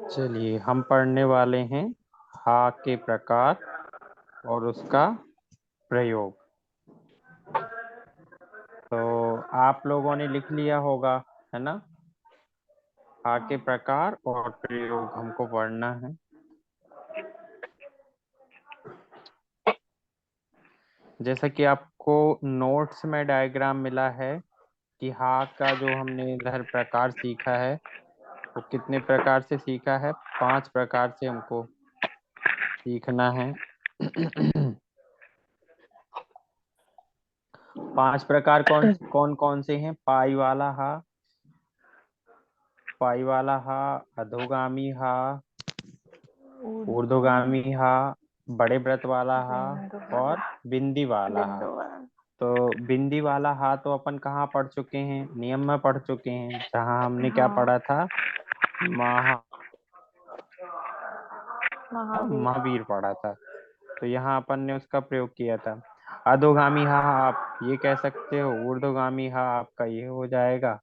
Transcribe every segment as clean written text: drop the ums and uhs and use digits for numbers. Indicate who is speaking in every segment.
Speaker 1: चलिए हम पढ़ने वाले हैं हा के प्रकार और उसका प्रयोग। तो आप लोगों ने लिख लिया होगा, है ना? हा के प्रकार और प्रयोग हमको पढ़ना है। जैसा कि आपको नोट्स में डायग्राम मिला है कि हा का जो हमने इधर प्रकार सीखा है वो कितने प्रकार से सीखा है, 5 प्रकार से हमको सीखना है। 5 प्रकार कौन कौन कौन से हैं? पाई वाला हा, अधोगामी हा, ऊर्ध्वगामी हा, बड़े व्रत वाला हा
Speaker 2: बिंदु वाला
Speaker 1: और बिंदी वाला हा।
Speaker 2: बिंदु वाला।
Speaker 1: तो बिंदी वाला हा तो अपन कहाँ पढ़ चुके हैं? नियम में पढ़ चुके हैं, जहाँ हमने क्या
Speaker 2: हाँ,
Speaker 1: पढ़ा था? महा
Speaker 2: महावीर।
Speaker 1: महावीर पढ़ा था। तो यहाँ अपन ने उसका प्रयोग किया था। अधोगामी हा आप ये कह सकते हो, ऊर्ध्वगामी हा आपका ये हो जाएगा।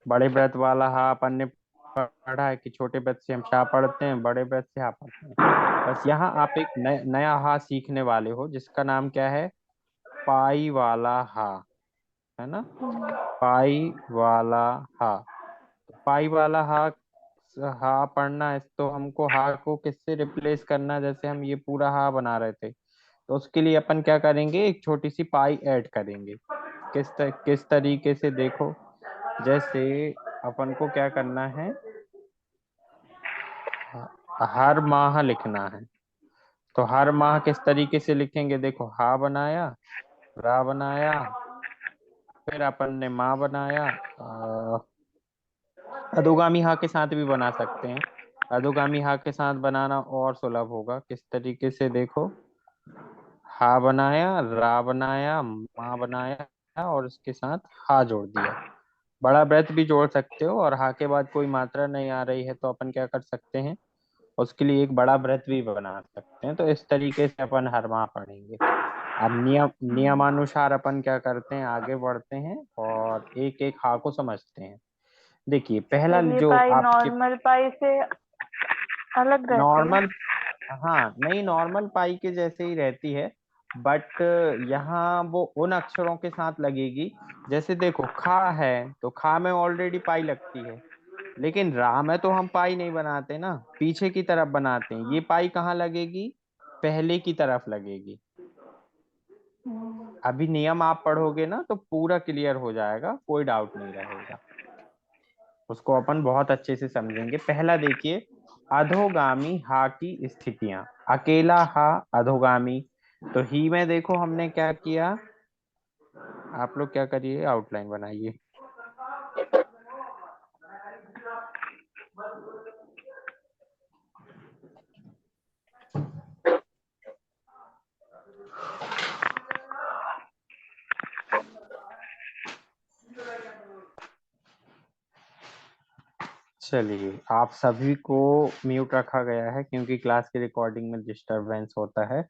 Speaker 1: बड़े व्रत वाला हा अपन ने पढ़ा है कि छोटे व्रत से हम शा पढ़ते हैं, बड़े व्रत से हा पढ़ते हैं। बस यहाँ आप एक नया हा सीखने वाले हो जिसका नाम क्या है? पाई वाला हा, है ना? पाई वाला हा। तो पाई वाला हा हा पढ़ना है तो हमको हा को किससे रिप्लेस करना है? जैसे हम ये पूरा हा बना रहे थे तो उसके लिए अपन क्या करेंगे, एक छोटी सी पाई ऐड करेंगे। किस तरीके से देखो, जैसे अपन को क्या करना है, हर माह लिखना है। तो हर माह किस तरीके से लिखेंगे? देखो, हा बनाया, रा बनाया, फिर अपन ने माँ बनाया। अधोगामी हा के साथ भी बना सकते हैं। अधोगामी हा के साथ बनाना और सुलभ होगा। किस तरीके से देखो, हा बनाया, रा बनाया, माँ बनाया और उसके साथ हा जोड़ दिया। बड़ा व्रत भी जोड़ सकते हो और हा के बाद कोई मात्रा नहीं आ रही है तो अपन क्या कर सकते हैं, उसके लिए एक बड़ा व्रत भी बना सकते हैं। तो इस तरीके से अपन हर माह पढ़ेंगे। अब नियमानुसार अपन क्या करते हैं, आगे बढ़ते हैं और एक एक हा को समझते हैं। देखिए पहला
Speaker 2: फिर ये
Speaker 1: जो
Speaker 2: पाई
Speaker 1: आपके
Speaker 2: नॉर्मल पाई से अलग रहती है।
Speaker 1: नॉर्मल, हाँ नहीं, नॉर्मल पाई के जैसे ही रहती है, बट यहाँ वो उन अक्षरों के साथ लगेगी। जैसे देखो, खा है तो खा में ऑलरेडी पाई लगती है, लेकिन रा में तो हम पाई नहीं बनाते ना, पीछे की तरफ बनाते हैं। ये पाई कहाँ लगेगी? पहले की तरफ लगेगी। अभी नियम आप पढ़ोगे ना तो पूरा क्लियर हो जाएगा, कोई डाउट नहीं रहेगा। उसको अपन बहुत अच्छे से समझेंगे। पहला देखिए, अधोगामी हा की स्थितियां। अकेला हा अधोगामी। तो ही में देखो हमने क्या किया, आप लोग क्या करिए, आउटलाइन बनाइए। चलिए, आप सभी को म्यूट रखा गया है क्योंकि क्लास की रिकॉर्डिंग में डिस्टरबेंस होता है।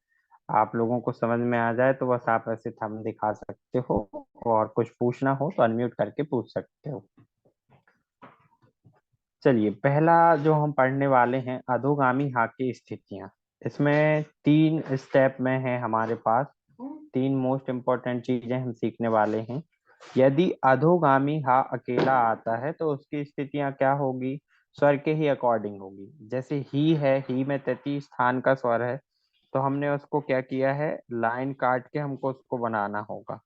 Speaker 1: आप लोगों को समझ में आ जाए तो बस आप ऐसे थंब दिखा सकते हो, और कुछ पूछना हो तो अनम्यूट करके पूछ सकते हो। चलिए, पहला जो हम पढ़ने वाले हैं, अधोगामी हा की स्थितियां। इसमें 3 स्टेप में है हमारे पास। 3 मोस्ट इम्पोर्टेंट चीजें हम सीखने वाले हैं। यदि अधोगामी हा अकेला आता है तो उसकी स्थितियां क्या होगी? स्वर के ही अकॉर्डिंग होगी। जैसे ही है, ही में तृतीय स्थान का स्वर है, तो हमने उसको क्या किया है, लाइन काट के हमको उसको बनाना होगा।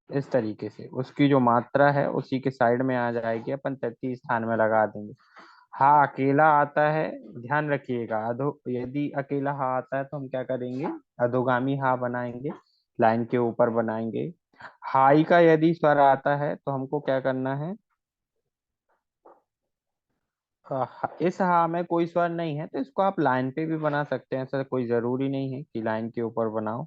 Speaker 1: इस तरीके से उसकी जो मात्रा है उसी के साइड में आ जाएगी, अपन तृतीय स्थान में लगा देंगे। हा अकेला आता है, ध्यान रखिएगा, अधो यदि अकेला हा आता है तो हम क्या करेंगे, अधोगामी हा बनाएंगे, लाइन के ऊपर बनाएंगे। हाई का यदि स्वर आता है तो हमको क्या करना है, इस हा में कोई स्वर नहीं है तो इसको आप लाइन पे भी बना सकते हैं, ऐसा कोई जरूरी नहीं है कि लाइन के ऊपर बनाओ।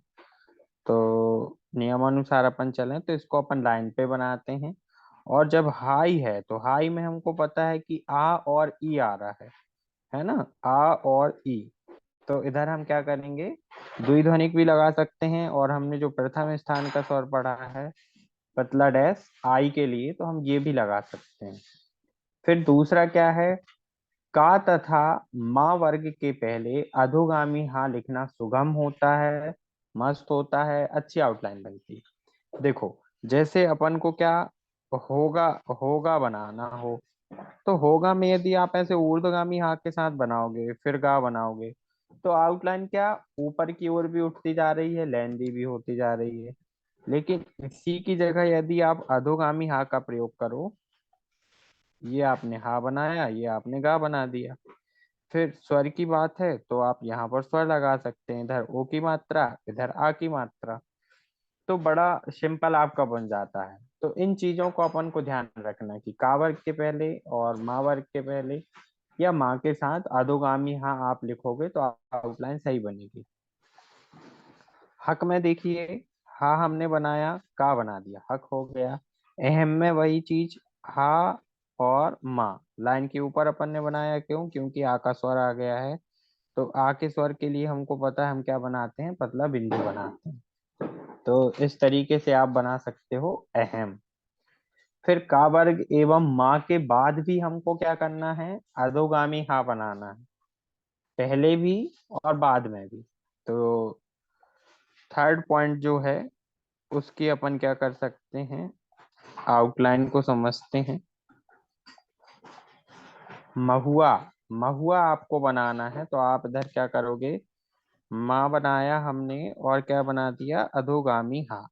Speaker 1: तो नियमानुसार अपन चलें तो इसको अपन लाइन पे बनाते हैं। और जब हाई है तो हाई में हमको पता है कि आ और ई आ रहा है ना? आ और ई। तो इधर हम क्या करेंगे, द्विध्वनिक भी लगा सकते हैं, और हमने जो प्रथम स्थान का स्वर पढ़ा है पतला डैश आई के लिए, तो हम ये भी लगा सकते हैं। फिर दूसरा क्या है, का तथा माँ वर्ग के पहले अधोगामी हा लिखना सुगम होता है, मस्त होता है, अच्छी आउटलाइन बनती है। देखो, जैसे अपन को क्या होगा, होगा बनाना हो, तो होगा में यदि आप ऐसे ऊर्ध्वगामी हा के साथ बनाओगे, फिर गा बनाओगे, तो आउटलाइन क्या ऊपर की ओर भी उठती जा रही है, लेंदी भी होती जा रही है। लेकिन इसी की जगह यदि आप अधोगामी हा का प्रयोग करो, ये आपने हा बनाया, ये आपने गा बना दिया। फिर स्वर की बात है तो आप यहाँ पर स्वर लगा सकते हैं, इधर ओ की मात्रा, इधर आ की मात्रा, तो बड़ा सिंपल आपका बन जाता है। तो इन चीजों को अपन को ध्यान रखना है कि का वर्ग के पहले और माँ वर्ग के पहले या माँ के साथ अधोगामी हाँ आप लिखोगे तो आउटलाइन सही बनेगी। हक में देखिए, हा हमने बनाया, का बना दिया, हक हो गया। अहम में वही चीज, हा और माँ लाइन के ऊपर अपन ने बनाया, क्यों? क्योंकि आ का स्वर आ गया है। तो आ के स्वर के लिए हमको पता है हम क्या बनाते हैं, पतला बिंदु बनाते हैं। तो इस तरीके से आप बना सकते हो अहम। फिर का वर्ग एवं माँ के बाद भी हमको क्या करना है, अधोगामी हा बनाना है, पहले भी और बाद में भी। तो थर्ड पॉइंट जो है उसकी अपन क्या कर सकते हैं, आउटलाइन को समझते हैं। महुआ, महुआ आपको बनाना है तो आप इधर क्या करोगे, माँ बनाया हमने और क्या बना दिया, अधोगामी हा।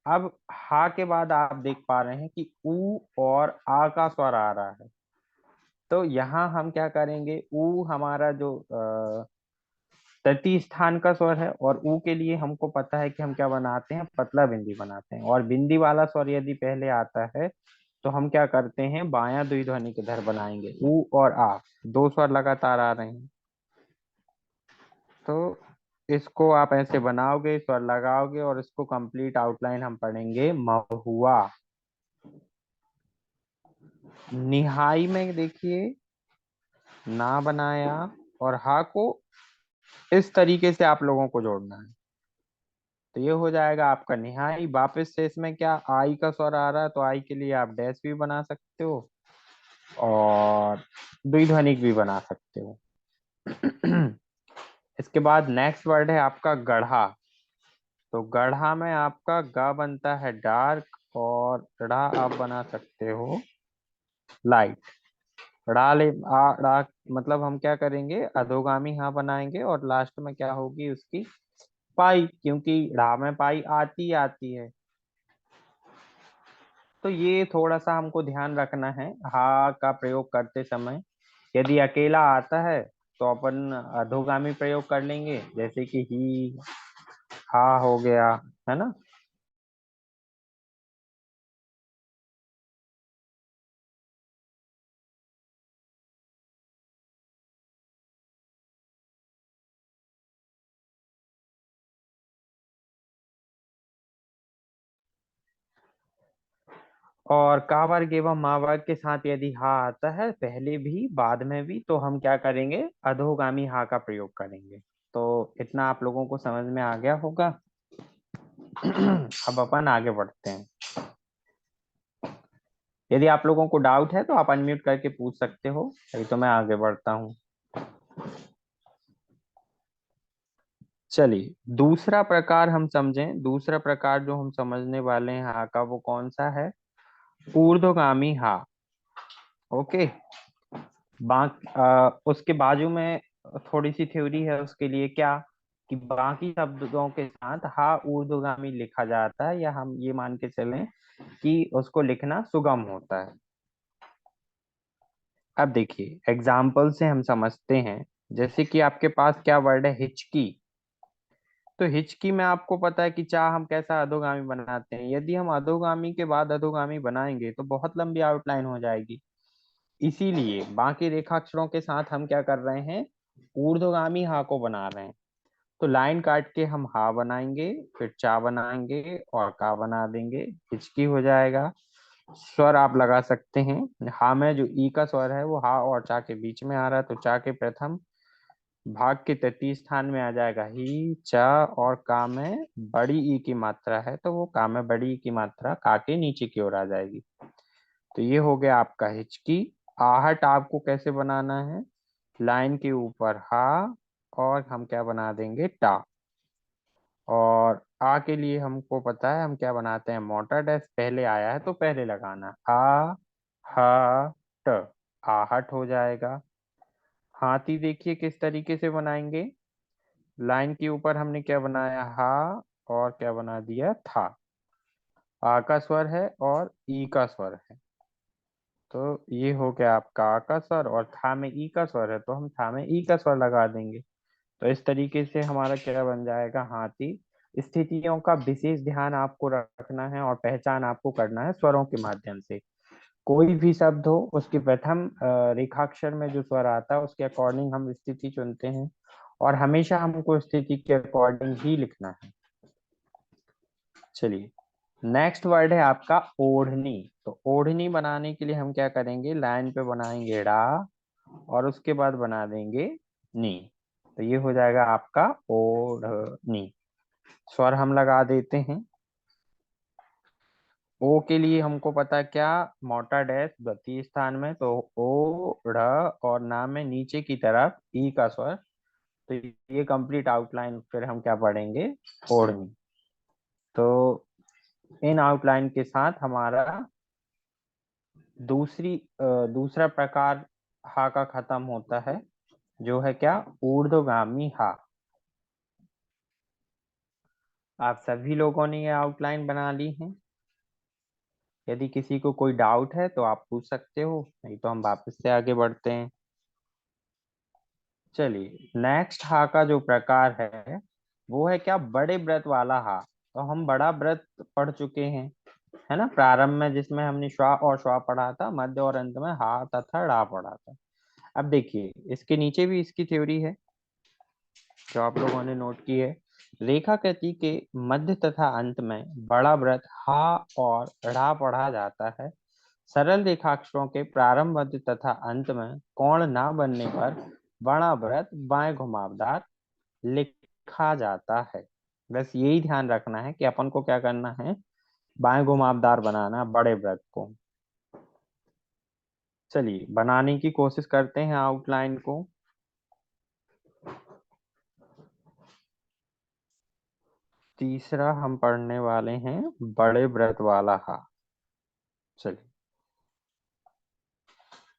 Speaker 1: अब हा के बाद आप देख पा रहे हैं कि ऊ और आ का स्वर आ रहा है, तो यहाँ हम क्या करेंगे, ऊ हमारा जो तृतीय स्थान का स्वर है, और ऊ के लिए हमको पता है कि हम क्या बनाते हैं, पतला बिंदी बनाते हैं। और बिंदी वाला स्वर यदि पहले आता है तो हम क्या करते हैं, बायां द्विध्वनि किधर बनाएंगे, ऊ और आ, दो स्वर लगातार आ रहे हैं, तो इसको आप ऐसे बनाओगे, स्वर लगाओगे, और इसको कंप्लीट आउटलाइन हम पढ़ेंगे महुआ। निहाई में देखिए, ना बनाया और हा को इस तरीके से आप लोगों को जोड़ना है, तो ये हो जाएगा आपका निहाई। वापस से इसमें क्या आई का स्वर आ रहा है, तो आई के लिए आप डैश भी बना सकते हो और द्विध्वनिक भी बना सकते हो। इसके बाद नेक्स्ट वर्ड है आपका गढ़ा। तो गढ़ा में आपका गा बनता है डार्क, और ड़ा आप बना सकते हो लाइट। ड़ा ले आ ड़ा, मतलब हम क्या करेंगे, अधोगामी हाँ बनाएंगे और लास्ट में क्या होगी उसकी पाई, क्योंकि ड़ा में पाई आती आती है। तो ये थोड़ा सा हमको ध्यान रखना है हा का प्रयोग करते समय। यदि अकेला आता है तो अपन अधोगामी प्रयोग कर लेंगे, जैसे कि ही, हा हो गया, है ना। और का वर्ग एवं मा वर्ग के साथ यदि हा आता है पहले भी बाद में भी, तो हम क्या करेंगे, अधोगामी हा का प्रयोग करेंगे। तो इतना आप लोगों को समझ में आ गया होगा। अब अपन आगे बढ़ते हैं। यदि आप लोगों को डाउट है तो आप अनम्यूट करके पूछ सकते हो, अभी तो मैं आगे बढ़ता हूँ। चलिए, दूसरा प्रकार हम समझें। दूसरा प्रकार जो हम समझने वाले हैं हा का, वो कौन सा है, ऊर्ध्वगामी हा। ओके। उसके बाजू में थोड़ी सी थ्योरी है उसके लिए, क्या कि बाकी शब्दों के साथ हा ऊर्ध्वगामी लिखा जाता है, या हम ये मान के चलें कि उसको लिखना सुगम होता है। अब देखिए एग्जाम्पल से हम समझते हैं। जैसे कि आपके पास क्या वर्ड है, हिचकी। तो हिचकी में आपको पता है कि चाह हम कैसा अधोगामी बनाते हैं, यदि हम अधोगामी के बाद अधोगामी बनाएंगे तो बहुत लंबी आउटलाइन हो जाएगी। इसीलिए बाकी रेखाक्षरों के साथ हम क्या कर रहे हैं, ऊर्ध्वगामी हा को बना रहे हैं। तो लाइन काट के हम हा बनाएंगे, फिर चा बनाएंगे और का बना देंगे, हिचकी हो जाएगा। स्वर आप लगा सकते हैं, हा में जो ई का स्वर है वो हा और चा के बीच में आ रहा है, तो चा के प्रथम भाग के तृतीय स्थान में आ जाएगा ही, चा, और का में बड़ी ई की मात्रा है तो वो का में बड़ी ई की मात्रा का के नीचे की ओर आ जाएगी। तो ये हो गया आपका हिचकी। आहट आपको कैसे बनाना है, लाइन के ऊपर हा, और हम क्या बना देंगे, टा। और आ के लिए हमको पता है हम क्या बनाते हैं, मोटा डैश पहले आया है तो पहले लगाना, आ हा ट, आहट हो जाएगा। हाथी देखिए किस तरीके से बनाएंगे, लाइन के ऊपर हमने क्या बनाया, हा, और क्या बना दिया, था। आ का स्वर है और ई का स्वर है, तो ये हो गया आपका आ का स्वर, और था में ई का स्वर है तो हम था में ई का स्वर लगा देंगे। तो इस तरीके से हमारा क्या बन जाएगा, हाथी। स्थितियों का विशेष ध्यान आपको रखना है और पहचान आपको करना है स्वरों के माध्यम से। कोई भी शब्द हो उसके प्रथम रेखाक्षर में जो स्वर आता है उसके अकॉर्डिंग हम स्थिति चुनते हैं, और हमेशा हमको स्थिति के अकॉर्डिंग ही लिखना है। चलिए, नेक्स्ट वर्ड है आपका ओढ़नी। तो ओढ़नी बनाने के लिए हम क्या करेंगे, लाइन पे बनाएंगे ड़ा, और उसके बाद बना देंगे नी। तो ये हो जाएगा आपका ओढ़नी। स्वर हम लगा देते हैं। ओ के लिए हमको पता है क्या, मोटा डैश द्वितीय स्थान में, तो ओ ढ़, और नाम में नीचे की तरफ ई का स्वर। तो ये कंप्लीट आउटलाइन फिर हम क्या पढ़ेंगे, ओढ़नी। तो इन आउटलाइन के साथ हमारा दूसरा प्रकार हा का खत्म होता है, जो है क्या, ऊर्ध्वगामी हा। आप सभी लोगों ने ये आउटलाइन बना ली है। यदि किसी को कोई डाउट है तो आप पूछ सकते हो, नहीं तो हम वापस से आगे बढ़ते हैं। चलिए, नेक्स्ट हा का जो प्रकार है वो है क्या, बड़े व्रत वाला हा। तो हम बड़ा व्रत पढ़ चुके हैं, है ना, प्रारंभ में, जिसमें हमने श्वा और श्वा पढ़ा था, मध्य और अंत में हा तथा ड़ा पढ़ा था। अब देखिए, इसके नीचे भी इसकी थ्योरी है जो आप लोगों ने नोट की है। रेखाकृति के मध्य तथा अंत में बड़ा व्रत हा और ढ़ा पढ़ा जाता है। सरल रेखाक्षरों के प्रारंभ, मध्य तथा अंत में कोण ना बनने पर बड़ा व्रत बाएं घुमावदार लिखा जाता है। बस यही ध्यान रखना है कि अपन को क्या करना है, बाएं घुमावदार बनाना है बड़े व्रत को। चलिए, बनाने की कोशिश करते हैं आउटलाइन को। तीसरा हम पढ़ने वाले हैं बड़े व्रत वाला हा। चलिए,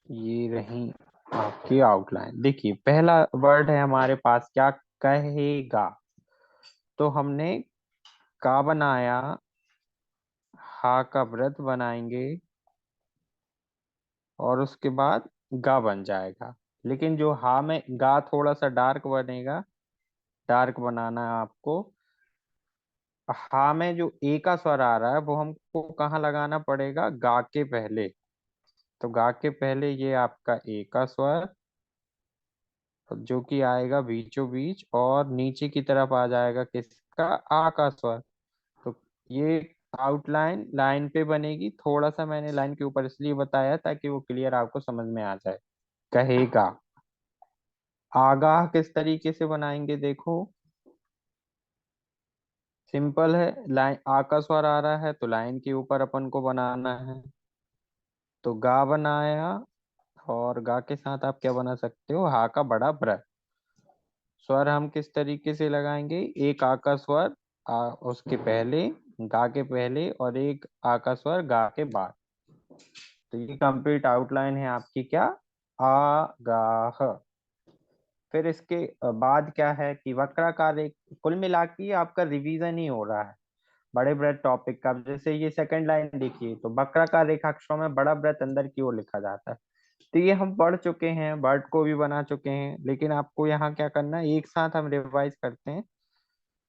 Speaker 1: ये रही आपकी आउटलाइन। देखिए, पहला वर्ड है हमारे पास क्या, कहेगा। तो हमने का बनाया, हा का व्रत बनाएंगे, और उसके बाद गा बन जाएगा। लेकिन जो हा में गा थोड़ा सा डार्क बनेगा, डार्क बनाना है आपको। हा में जो ए का स्वर आ रहा है वो हमको कहाँ लगाना पड़ेगा, गा के पहले। तो गा के पहले ये आपका ए का स्वर, जो कि आएगा बीचों बीच, और नीचे की तरफ आ जाएगा किसका, आ का स्वर। तो ये आउटलाइन लाइन पे बनेगी। थोड़ा सा मैंने लाइन के ऊपर इसलिए बताया ताकि वो क्लियर आपको समझ में आ जाए। कहेगा। आगाह किस तरीके से बनाएंगे, देखो सिंपल है, लाइन आ का स्वर आ रहा है तो लाइन के ऊपर अपन को बनाना है। तो गा बनाया, और गा के साथ आप क्या बना सकते हो, हा का बड़ा ब्र। स्वर हम किस तरीके से लगाएंगे, एक आ का स्वर उसके पहले, गा के पहले, और एक आ का स्वर गा के बाद। तो ये कंप्लीट आउटलाइन है आपकी क्या, आगाह। फिर इसके बाद क्या है कि वक्राकार एक, कुल मिला के आपका रिवीजन ही हो रहा है बड़े व्रत टॉपिक का। जैसे ये सेकंड लाइन देखिए, तो वक्राकार रेखाक्षरों में बड़ा व्रत अंदर की ओर लिखा जाता है। तो ये हम पढ़ चुके हैं, वर्ड को भी बना चुके हैं, लेकिन आपको यहाँ क्या करना है, एक साथ हम रिवाइज करते हैं।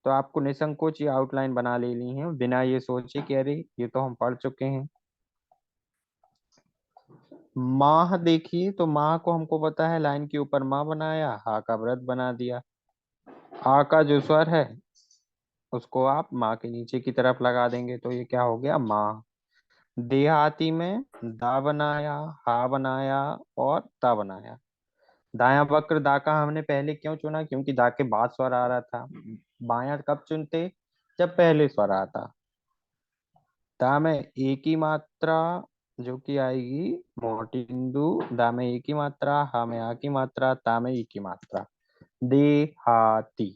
Speaker 1: तो आपको निसंकोच ये आउटलाइन बना लेनी है, बिना ये सोचे कि अरे ये तो हम पढ़ चुके हैं। माह देखिए, तो माह को हमको पता है, लाइन के ऊपर माँ बनाया, हा का व्रत बना दिया। आ का जो स्वर है उसको आप माँ के नीचे की तरफ लगा देंगे, तो ये क्या हो गया, माँ। देहाती में दा बनाया, हा बनाया, और ता बनाया। दाया वक्र दा का हमने पहले क्यों चुना, क्योंकि दा के बाद स्वर आ रहा था। बाया कब चुनते, जब पहले स्वर आता। दा में एक ही मात्रा, जो कि आएगी मोटिंदु, दा में ई की मात्रा, हा में आ की मात्रा, ता में ई की मात्रा, देहाती।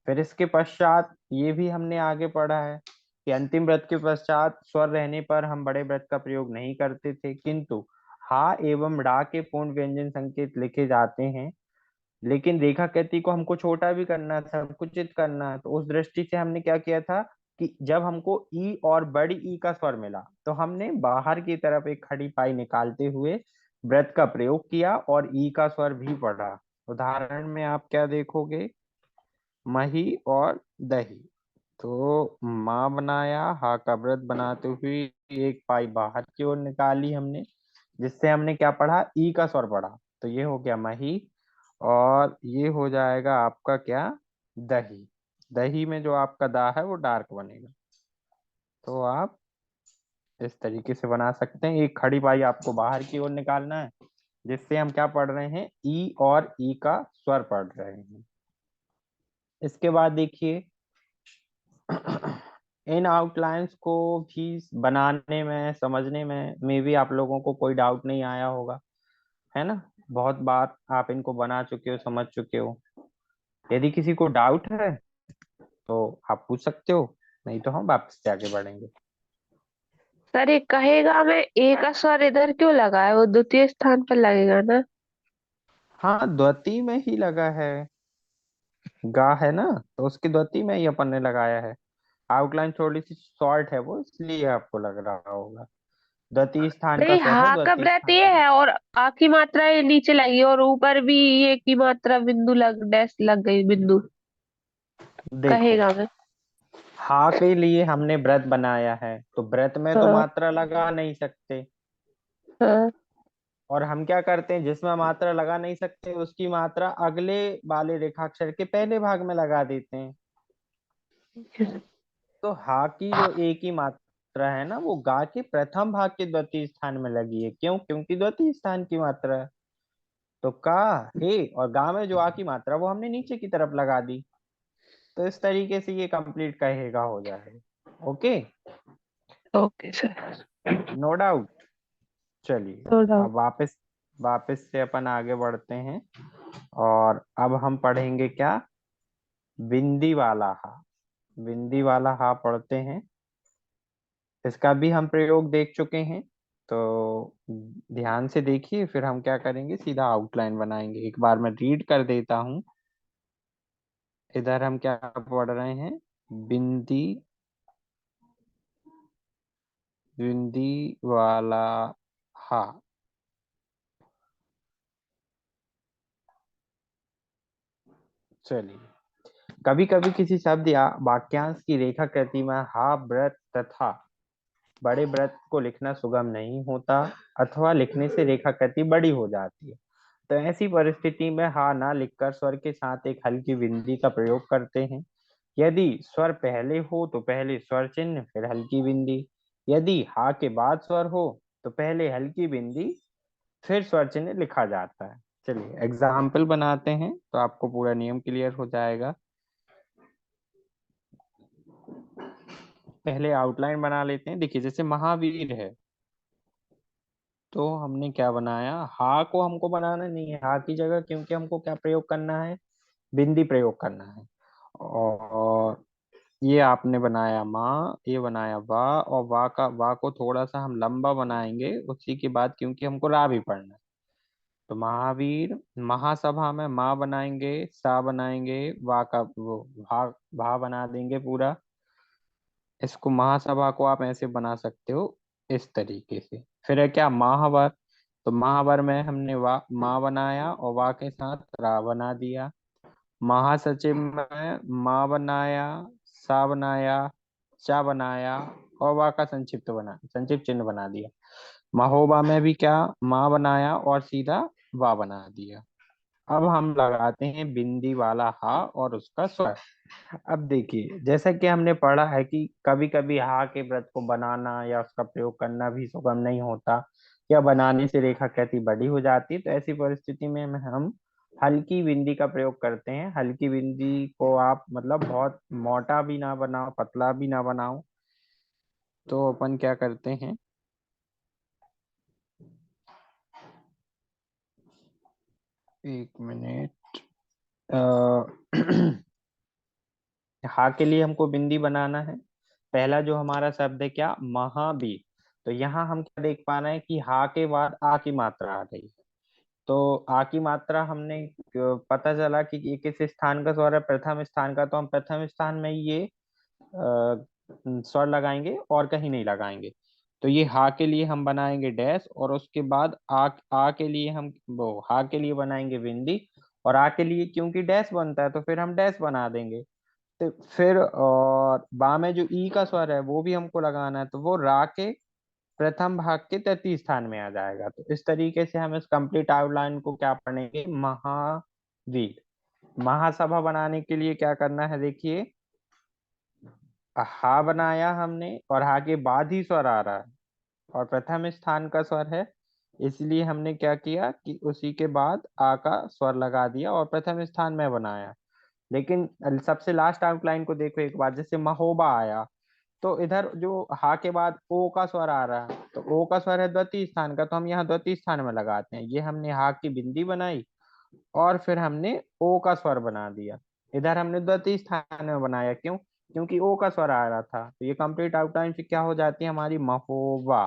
Speaker 1: फिर इसके पश्चात ये भी हमने आगे पढ़ा है कि अंतिम व्रत के पश्चात स्वर रहने पर हम बड़े व्रत का प्रयोग नहीं करते थे, किंतु हा एवं डा के पूर्ण व्यंजन संकेत लिखे जाते हैं। लेकिन रेखा कृति को हमको छोटा भी करना था, संकुचित करना है, तो उस दृष्टि से हमने क्या किया था कि जब हमको ई और बड़ी ई का स्वर मिला तो हमने बाहर की तरफ एक खड़ी पाई निकालते हुए व्रत का प्रयोग किया और ई का स्वर भी पढ़ा। उदाहरण में आप क्या देखोगे, मही और दही। तो माँ बनाया, हा का व्रत बनाते हुए एक पाई बाहर की ओर निकाली हमने, जिससे हमने क्या पढ़ा, ई का स्वर पढ़ा। तो ये हो गया मही, और ये हो जाएगा आपका क्या, दही। दही में जो आपका दा है वो डार्क बनेगा। तो आप इस तरीके से बना सकते हैं। एक खड़ी पाई आपको बाहर की ओर निकालना है, जिससे हम क्या पढ़ रहे हैं, ई और ई का स्वर पढ़ रहे हैं। इसके बाद देखिए इन आउटलाइंस को भी बनाने में, समझने में मे भी आप लोगों को कोई डाउट नहीं आया होगा, है ना। बहुत बार आप इनको बना चुके हो, समझ चुके हो। यदि किसी को डाउट है तो आप पूछ सकते हो, नहीं तो हम वापस से आगे बढ़ेंगे।
Speaker 2: सर ये कहेगा मैं ए का स्वर इधर क्यों लगा है, वो द्वितीय स्थान पर लगेगा ना।
Speaker 1: हाँ, द्वितीय में ही लगा है, गा है ना, तो उसकी द्वितीय में ही अपन ने लगाया है। आउटलाइन थोड़ी सी शॉर्ट है वो, इसलिए आपको लग रहा होगा। द्वितीय स्थान का
Speaker 2: नहीं,
Speaker 1: स्वर है,
Speaker 2: हा का
Speaker 1: द्वितीय
Speaker 2: व्रत
Speaker 1: स्थान
Speaker 2: ये
Speaker 1: में।
Speaker 2: है और आ की मात्रा ये नीचे लगी और ऊपर भी ये की मात्रा बिंदु लग डैश लग गई बिंदु।
Speaker 1: देखो,
Speaker 2: कहेगा मैं।
Speaker 1: हा के लिए हमने व्रत बनाया है, तो व्रत में तो
Speaker 2: हाँ
Speaker 1: मात्रा लगा नहीं सकते।
Speaker 2: हाँ।
Speaker 1: और हम क्या करते हैं, जिसमें मात्रा लगा नहीं सकते उसकी मात्रा अगले वाले रेखाक्षर के पहले भाग में लगा देते हैं। तो हा की जो ए की मात्रा है ना, वो गा के प्रथम भाग के द्वितीय स्थान में लगी है। क्यों? क्योंकि द्वितीय स्थान की मात्रा है। तो का, हे और गा में जो आ की मात्रा वो हमने नीचे की तरफ लगा दी। तो इस तरीके से ये कंप्लीट कहेगा हो जाएगा। Okay,
Speaker 2: okay sir.
Speaker 1: No doubt. चलिए,
Speaker 2: नो डाउट।
Speaker 1: अब वापस वापस से अपन आगे बढ़ते हैं, और अब हम पढ़ेंगे क्या, बिंदी वाला हा। बिंदी वाला हा पढ़ते हैं। इसका भी हम प्रयोग देख चुके हैं, तो ध्यान से देखिए, फिर हम क्या करेंगे, सीधा आउटलाइन बनाएंगे। एक बार मैं रीड कर देता हूँ। इधर हम क्या पढ़ रहे हैं, बिंदी, बिंदी वाला हा। चलिए, कभी कभी किसी शब्द या वाक्यांश की रेखा कृति में हा व्रत तथा बड़े व्रत को लिखना सुगम नहीं होता, अथवा लिखने से रेखा कृति बड़ी हो जाती है। तो ऐसी परिस्थिति में हा ना लिखकर स्वर के साथ एक हल्की बिंदी का प्रयोग करते हैं। यदि स्वर पहले हो तो पहले स्वर चिन्ह फिर हल्की बिंदी। यदि हा के बाद स्वर हो तो पहले हल्की बिंदी फिर स्वर चिन्ह लिखा जाता है। चलिए एग्जाम्पल बनाते हैं, तो आपको पूरा नियम क्लियर हो जाएगा। पहले आउटलाइन बना लेते हैं। देखिए, जैसे महावीर है, तो हमने क्या बनाया, हा को हमको बनाना नहीं है, हा की जगह क्योंकि हमको क्या प्रयोग करना है, बिंदी प्रयोग करना है। और ये आपने बनाया माँ, ये बनाया वाह, और वाह का, वाह को थोड़ा सा हम लंबा बनाएंगे उसी के बाद, क्योंकि हमको रा भी पढ़ना है। तो महावीर, महासभा में माँ बनाएंगे, सा बनाएंगे, वाह का वो भा, भा बना देंगे पूरा। इसको महासभा को आप ऐसे बना सकते हो, इस तरीके से। फिर है क्या, महावर। तो महावर में हमने वा माँ बनाया और वा के साथ रा बना दिया। महासचिव में माँ बनाया, सा बनाया, चा बनाया, और वा का संक्षिप्त चिन्ह बना दिया। महोबा में भी क्या, माँ बनाया और सीधा वा बना दिया। अब हम लगाते हैं बिंदी वाला हा और उसका स्वर। अब देखिए, जैसा कि हमने पढ़ा है कि कभी कभी हा के व्रत को बनाना या उसका प्रयोग करना भी सुगम नहीं होता, या बनाने से रेखा कैसी बड़ी हो जाती है। तो ऐसी परिस्थिति में हम हल्की बिंदी का प्रयोग करते हैं। हल्की बिंदी को आप मतलब बहुत मोटा भी ना बनाओ, पतला भी ना बनाओ। तो अपन क्या करते हैं, एक मिनट। हा के लिए हमको बिंदी बनाना है। पहला जो हमारा शब्द है क्या, महावीर। तो यहाँ हम क्या देख पा रहे हैं कि हा के बाद आ की मात्रा आ गई है। तो आ की मात्रा हमने पता चला कि ये किस स्थान का स्वर है, प्रथम स्थान का। तो हम प्रथम स्थान में ये स्वर लगाएंगे और कहीं नहीं लगाएंगे। तो ये हा के लिए हम बनाएंगे डैश, और उसके बाद आ के लिए हम वो हा के लिए बनाएंगे बिंदी। और आ के लिए क्योंकि डैश बनता है तो फिर हम डैश बना देंगे। तो फिर और बा में जो ई का स्वर है वो भी हमको लगाना है, तो वो रा के प्रथम भाग के तृतीय स्थान में आ जाएगा। तो इस तरीके से हम इस कंप्लीट आउटलाइन को क्या पढ़ेंगे, महावीर। महासभा बनाने के लिए क्या करना है, देखिए हा बनाया हमने और हा के बाद ही स्वर आ रहा है और प्रथम स्थान का स्वर है, इसलिए हमने क्या किया कि उसी के बाद आ का स्वर लगा दिया और प्रथम स्थान में बनाया। लेकिन सबसे लास्ट आउटलाइन को देखो एक बार, जैसे महोबा आया, तो इधर जो हा के बाद ओ का स्वर आ रहा है, तो ओ का स्वर है द्वितीय स्थान का, तो हम यहाँ द्वितीय स्थान में लगाते हैं। ये हमने हा की बिंदी बनाई और फिर हमने ओ का स्वर बना दिया। इधर हमने द्वितीय स्थान में बनाया, क्यों, क्योंकि ओ का स्वर आ रहा था। तो ये कंप्लीट आउटलाइन फिर क्या हो जाती है हमारी, महोबा।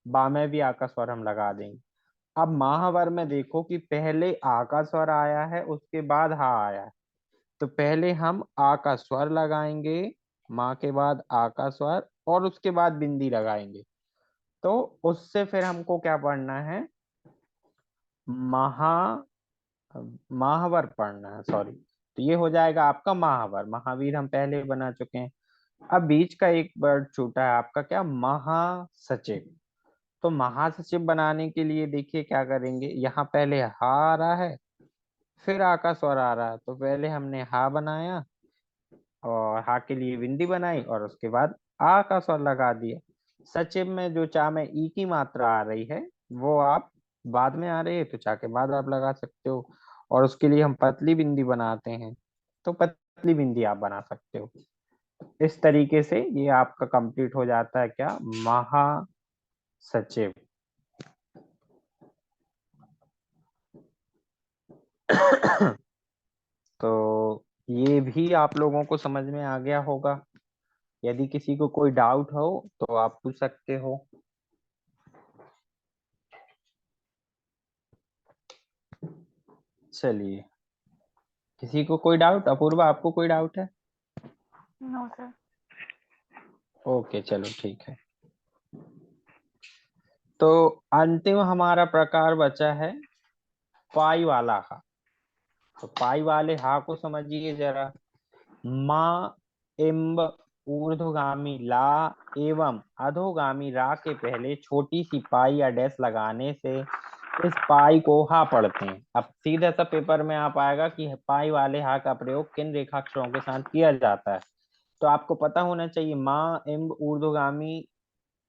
Speaker 1: बा में भी आ का स्वर हम लगा देंगे। अब महावर में देखो कि पहले आ का स्वर आया है, उसके बाद हा आया है। तो पहले हम आ का स्वर लगाएंगे, माँ के बाद आ का स्वर, और उसके बाद बिंदी लगाएंगे। तो उससे फिर हमको क्या पढ़ना है, महा महावर पढ़ना है, सॉरी। तो ये हो जाएगा आपका महावर। महावीर हम पहले बना चुके हैं। अब बीच का एक वर्ड छूटा है आपका, क्या, महासचिव। तो महासचिव बनाने के लिए देखिए क्या करेंगे, यहाँ पहले हा आ रहा है, फिर आ का स्वर आ रहा है। तो पहले हमने हा बनाया और हा के लिए बिंदी बनाई और उसके बाद आ का स्वर लगा दिया। सचिव में जो चा में ई की मात्रा आ रही है वो आप बाद में आ रही है, तो चा के बाद आप लगा सकते हो। और उसके लिए हम पतली बिंदी बनाते हैं, तो पतली बिंदी आप बना सकते हो। इस तरीके से ये आपका कंप्लीट हो जाता है, क्या, महासचिव। तो ये भी आप लोगों को समझ में आ गया होगा। यदि किसी को कोई डाउट हो तो आप पूछ सकते हो। चलिए, किसी को कोई डाउट, अपूर्वा आपको कोई डाउट है?
Speaker 2: No sir.
Speaker 1: ओके, चलो ठीक है। तो अंतिम हमारा प्रकार बचा है पाई वाला हा। तो पाई वाले हा को समझिए जरा। माँ, इम्ब, ऊर्ध्वगामी ला एवं अधोगामी रा के पहले छोटी सी पाई या डैश लगाने से इस पाई को हा पढ़ते हैं। अब सीधा सा पेपर में आ पाएगा कि पाई वाले हा का प्रयोग किन रेखाक्षरों के साथ किया जाता है। तो आपको पता होना चाहिए, माँ, इम्ब, ऊर्ध्वगामी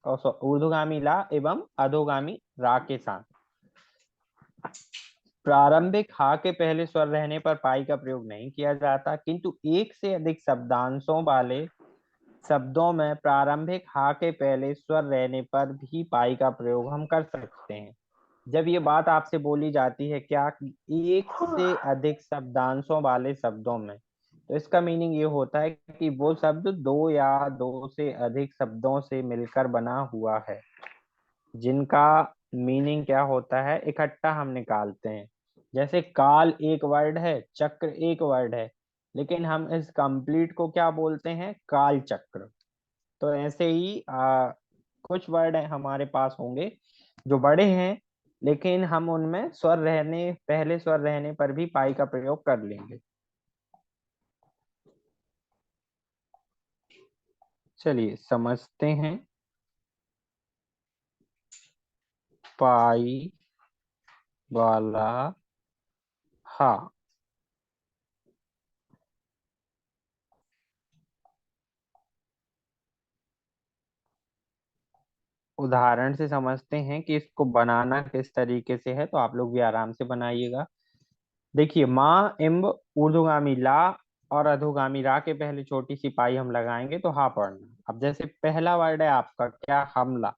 Speaker 1: और ऊर्ध्वगामी ला एवं अधोगामी रा के साथ प्रारंभिक हा के पहले स्वर रहने पर पाई का प्रयोग नहीं किया जाता, किंतु एक से अधिक शब्दांशों वाले शब्दों में प्रारंभिक हा के पहले स्वर रहने पर भी पाई का प्रयोग हम कर सकते हैं। जब ये बात आपसे बोली जाती है क्या, कि एक से अधिक शब्दांशों वाले शब्दों में, तो इसका मीनिंग ये होता है कि वो शब्द दो या दो से अधिक शब्दों से मिलकर बना हुआ है, जिनका मीनिंग क्या होता है इकट्ठा हम निकालते हैं। जैसे काल एक वर्ड है, चक्र एक वर्ड है, लेकिन हम इस कंप्लीट को क्या बोलते हैं, काल चक्र। तो ऐसे ही कुछ वर्ड है हमारे पास होंगे जो बड़े हैं, लेकिन हम उनमें स्वर रहने, पहले स्वर रहने पर भी पाई का प्रयोग कर लेंगे। चलिए समझते हैं। पाई वाला हा। उदाहरण से समझते हैं कि इसको बनाना किस तरीके से है, तो आप लोग भी आराम से बनाइएगा। देखिए, माँ, इम्ब, ऊर्ध्वगामी ला और अधोगामी रा के पहले छोटी सी पाई हम लगाएंगे तो हा पढ़ना। अब जैसे पहला वर्ड है आपका क्या, हमला।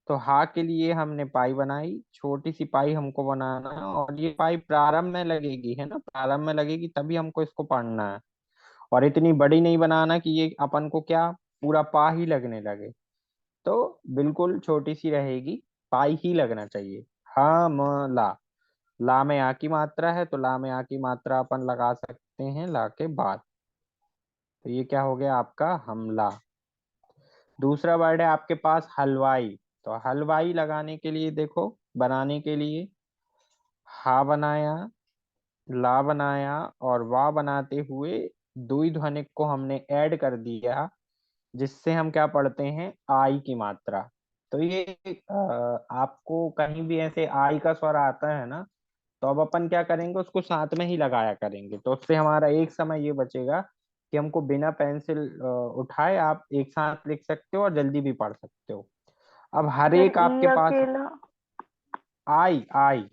Speaker 1: तो हा के लिए हमने पाई बनाई, छोटी सी पाई हमको बनाना है, और ये पाई प्रारंभ में लगेगी, है ना, प्रारंभ में लगेगी तभी हमको इसको पढ़ना है। और इतनी बड़ी नहीं बनाना कि ये अपन को क्या पूरा पा ही लगने लगे। तो बिल्कुल छोटी सी रहेगी, पाई ही लगना चाहिए। हा म ला, ला में आ की मात्रा है, तो ला में आ की मात्रा अपन लगा सकते हैं ला के बाद। तो ये क्या हो गया आपका हमला। दूसरा वर्ड है आपके पास हलवाई। तो हलवाई लगाने के लिए देखो, बनाने के लिए हा बनाया, ला बनाया, और वाह बनाते हुए दुई ध्वनिक को हमने ऐड कर दिया, जिससे हम क्या पढ़ते हैं आई की मात्रा। तो ये आपको कहीं भी ऐसे आई का स्वर आता है ना, तो अब अपन क्या करेंगे, उसको साथ में ही लगाया करेंगे, तो उससे हमारा एक समय ये बचेगा कि हमको बिना पेंसिल उठाए आप एक साथ लिख सकते हो और जल्दी भी पढ़ सकते हो। अब हर
Speaker 3: सर
Speaker 1: एक
Speaker 3: ई
Speaker 1: आपके पास
Speaker 3: अकेला,
Speaker 1: आई आई,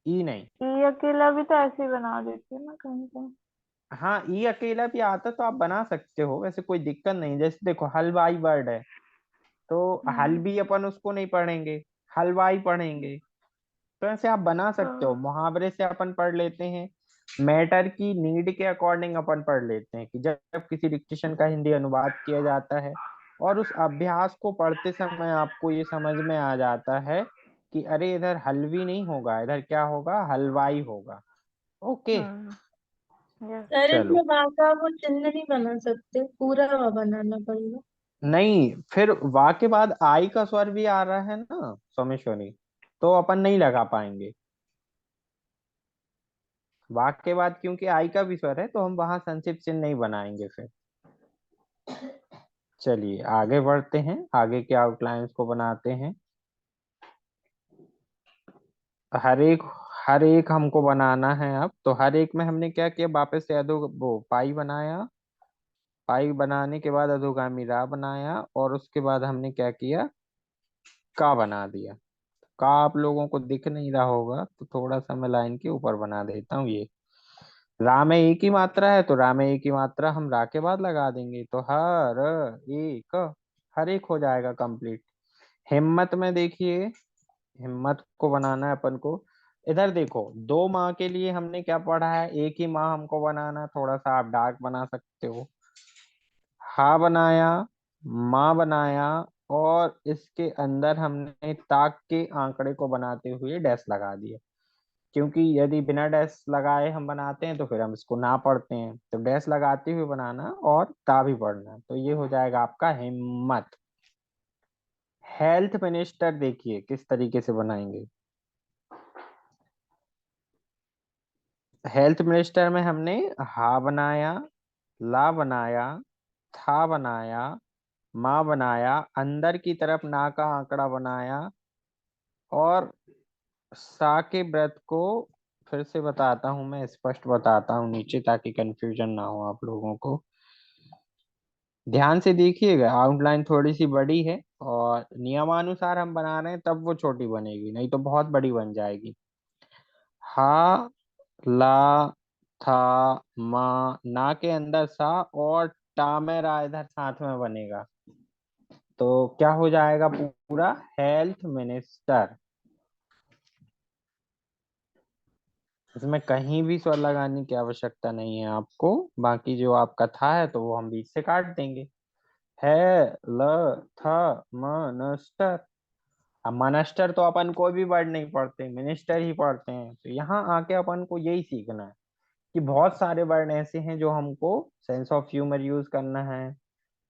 Speaker 1: ई नहीं।
Speaker 3: ई अकेला भी तो ऐसे ही बना देते हैं ना कहीं कहीं।
Speaker 1: हाँ, ई अकेला भी आता तो आप बना सकते हो, वैसे कोई दिक्कत नहीं। जैसे देखो हलवाई वर्ड है, तो हल
Speaker 3: हम्म।
Speaker 1: भी अपन उसको नहीं पढ़ेंगे, हलवाई पढ़ेंगे। तो ऐसे आप बना सकते हो,
Speaker 3: हाँ।
Speaker 1: मुहावरे से अपन पढ़ लेते हैं, मैटर की नीड के अकॉर्डिंग अपन पढ़ लेते हैं कि जब जब किसी डिक्टेशन का हिंदी अनुवाद किया जाता है और उस अभ्यास को पढ़ते समय आपको ये समझ में आ जाता है कि अरे इधर हलवी नहीं होगा, इधर क्या होगा, हलवाई होगा। ओके।
Speaker 3: हम्म। यस।
Speaker 4: सर इसमें
Speaker 1: चलो,
Speaker 4: वहाँ का वो चिन्ह नहीं बना सकते, पूरा वहाँ बनाना पड़ेगा।
Speaker 1: नहीं फिर वा के बाद आई का स्वर भी आ रहा है ना सोमेश्वरी, तो अपन नहीं लगा पाएंगे। वाक के बाद क्योंकि आई का भी स्वर है, तो हम वहां संक्षिप्त चिन्ह नहीं बनाएंगे फिर। चलिए आगे बढ़ते हैं, आगे के आउटलाइंस को बनाते हैं। हर एक हर एक हमको बनाना है अब। तो हर एक में हमने क्या किया, वापस से अधो वो पाई बनाया, पाई बनाने के बाद अधोगामी रा बनाया, और उसके बाद हमने क्या किया, का बना दिया। का आप लोगों को दिख नहीं रहा होगा, तो थोड़ा सा मैं लाइन के ऊपर बना देता हूँ। ये रा में एक ही मात्रा है, तो रा में एक ही मात्रा हम रा के बाद लगा देंगे, तो हर एक, हर एक हो जाएगा कंप्लीट। हिम्मत में देखिए, हिम्मत को बनाना है अपन को। इधर देखो, दो माह के लिए हमने क्या पढ़ा है, एक ही माह हमको बनाना, थोड़ा सा आप डार्क बना सकते हो। हा बनाया, माँ बनाया, और इसके अंदर हमने ताक के आंकड़े को बनाते हुए डैश लगा दिया, क्योंकि यदि बिना डैश लगाए हम बनाते हैं तो फिर हम इसको ना पढ़ते हैं, तो डैश लगाते हुए बनाना और ता भी पढ़ना। तो ये हो जाएगा आपका हिम्मत। हेल्थ मिनिस्टर देखिए किस तरीके से बनाएंगे। हेल्थ मिनिस्टर में हमने हा बनाया, ला बनाया, था बनाया, माँ बनाया, अंदर की तरफ ना का आंकड़ा बनाया, और सा के व्रत को फिर से बताता हूं, मैं स्पष्ट बताता हूँ नीचे, ताकि कंफ्यूजन ना हो आप लोगों को। ध्यान से देखिएगा, आउटलाइन थोड़ी सी बड़ी है, और नियमानुसार हम बना रहे हैं तब वो छोटी बनेगी, नहीं तो बहुत बड़ी बन जाएगी। हा, ला, था, मा, ना के अंदर सा, और टा में रा इधर साथ में बनेगा, तो क्या हो जाएगा पूरा, हेल्थ मिनिस्टर। इसमें कहीं भी स्वर लगाने की आवश्यकता नहीं है आपको, बाकी जो आपका था है तो वो हम बीच से काट देंगे। है, ल, थ, मनस्टर। अब मनस्टर तो अपन कोई भी वर्ड नहीं पढ़ते, मिनिस्टर ही पढ़ते हैं, तो यहाँ आके अपन को यही सीखना है कि बहुत सारे वर्ड ऐसे हैं जो हमको सेंस ऑफ ह्यूमर यूज करना है।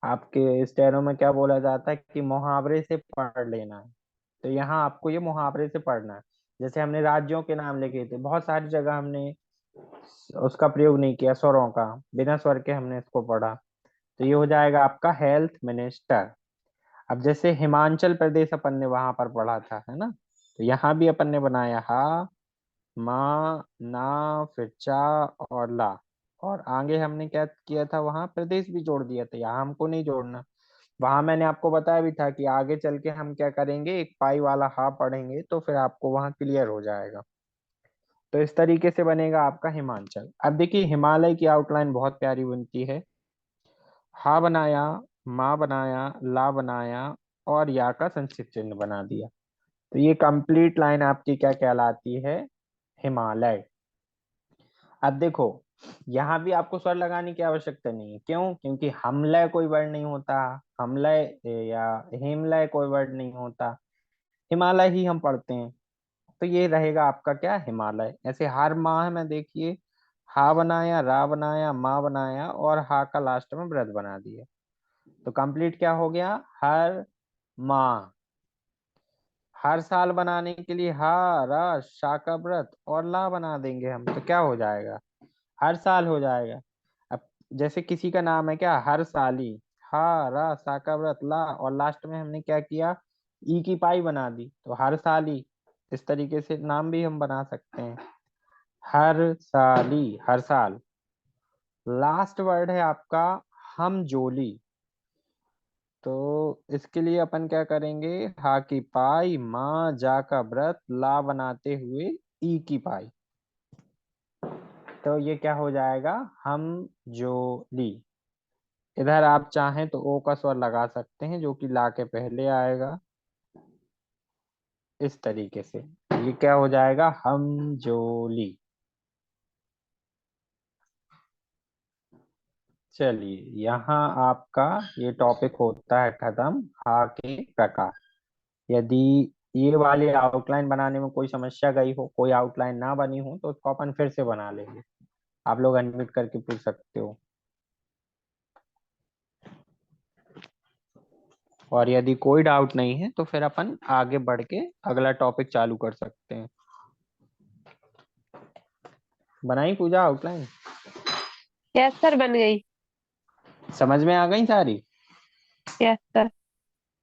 Speaker 1: आपके स्टेनो में क्या बोला जाता है कि मुहावरे से पढ़ लेना है, तो यहाँ आपको ये मुहावरे से पढ़ना है। जैसे हमने राज्यों के नाम लिखे थे, बहुत सारी जगह हमने उसका प्रयोग नहीं किया, स्वरों का, बिना स्वर के हमने इसको पढ़ा। तो ये हो जाएगा आपका हेल्थ मिनिस्टर। अब जैसे हिमाचल प्रदेश अपन ने वहां पर पढ़ा था, है ना, तो यहाँ भी अपन ने बनाया हा, मा, ना, फिर चा, और ला, और आगे हमने क्या किया था, वहां प्रदेश भी जोड़ दिया था, यहाँ हमको नहीं जोड़ना। वहां मैंने आपको बताया भी था कि आगे चल के हम क्या करेंगे, एक पाई वाला हा पढ़ेंगे, तो फिर आपको वहां क्लियर हो जाएगा। तो इस तरीके से बनेगा आपका हिमाचल। अब देखिए हिमालय की आउटलाइन बहुत प्यारी बनती है। हा बनाया, माँ बनाया, ला बनाया, और या का संक्षिप्त चिन्ह बना दिया। तो ये कंप्लीट लाइन आपकी क्या कहलाती है? हिमालय। अब देखो, यहाँ भी आपको स्वर लगाने की आवश्यकता नहीं है। क्यों? क्योंकि हमलय कोई वर्ड नहीं होता, हमलय या हिमलय कोई वर्ड नहीं होता, हिमालय ही हम पढ़ते हैं। तो ये रहेगा आपका क्या? हिमालय। ऐसे हर माह में देखिए, हा बनाया, रा बनाया, माँ बनाया और हा का लास्ट में व्रत बना दिया। तो कंप्लीट क्या हो गया? हर माह। हर साल बनाने के लिए हा, रा, शा का व्रत और ला बना देंगे हम, तो क्या हो जाएगा? हर साल हो जाएगा। अब जैसे किसी का नाम है क्या? हर साली, हा, रा, सा का व्रत, ला और लास्ट में हमने क्या किया? ई की पाई बना दी, तो हर साली। इस तरीके से नाम भी हम बना सकते हैं, हर साली, हर साल। लास्ट वर्ड है आपका हम जोली। तो इसके लिए अपन क्या करेंगे? हा की पाई, माँ, जा का व्रत, ला बनाते हुए ई की पाई। तो ये क्या हो जाएगा? हम जो ली। इधर आप चाहें तो ओ का स्वर लगा सकते हैं, जो कि ला के पहले आएगा, इस तरीके से। ये क्या हो जाएगा? हम जो ली। चलिए, यहाँ आपका ये टॉपिक होता है खत्म, हा के प्रकार। यदि ये वाली आउटलाइन बनाने में कोई समस्या गई हो, कोई आउटलाइन ना बनी हो, तो उसको अपन फिर से बना लेंगे। आप लोग अनम्यूट करके पूछ सकते हो। और यदि कोई डाउट नहीं है तो फिर अपन आगे बढ़ के अगला टॉपिक चालू कर सकते हैं। बनाई पूजा आउटलाइन?
Speaker 2: यस सर, बन गई।
Speaker 1: समझ में आ गई सारी?
Speaker 2: Yes sir.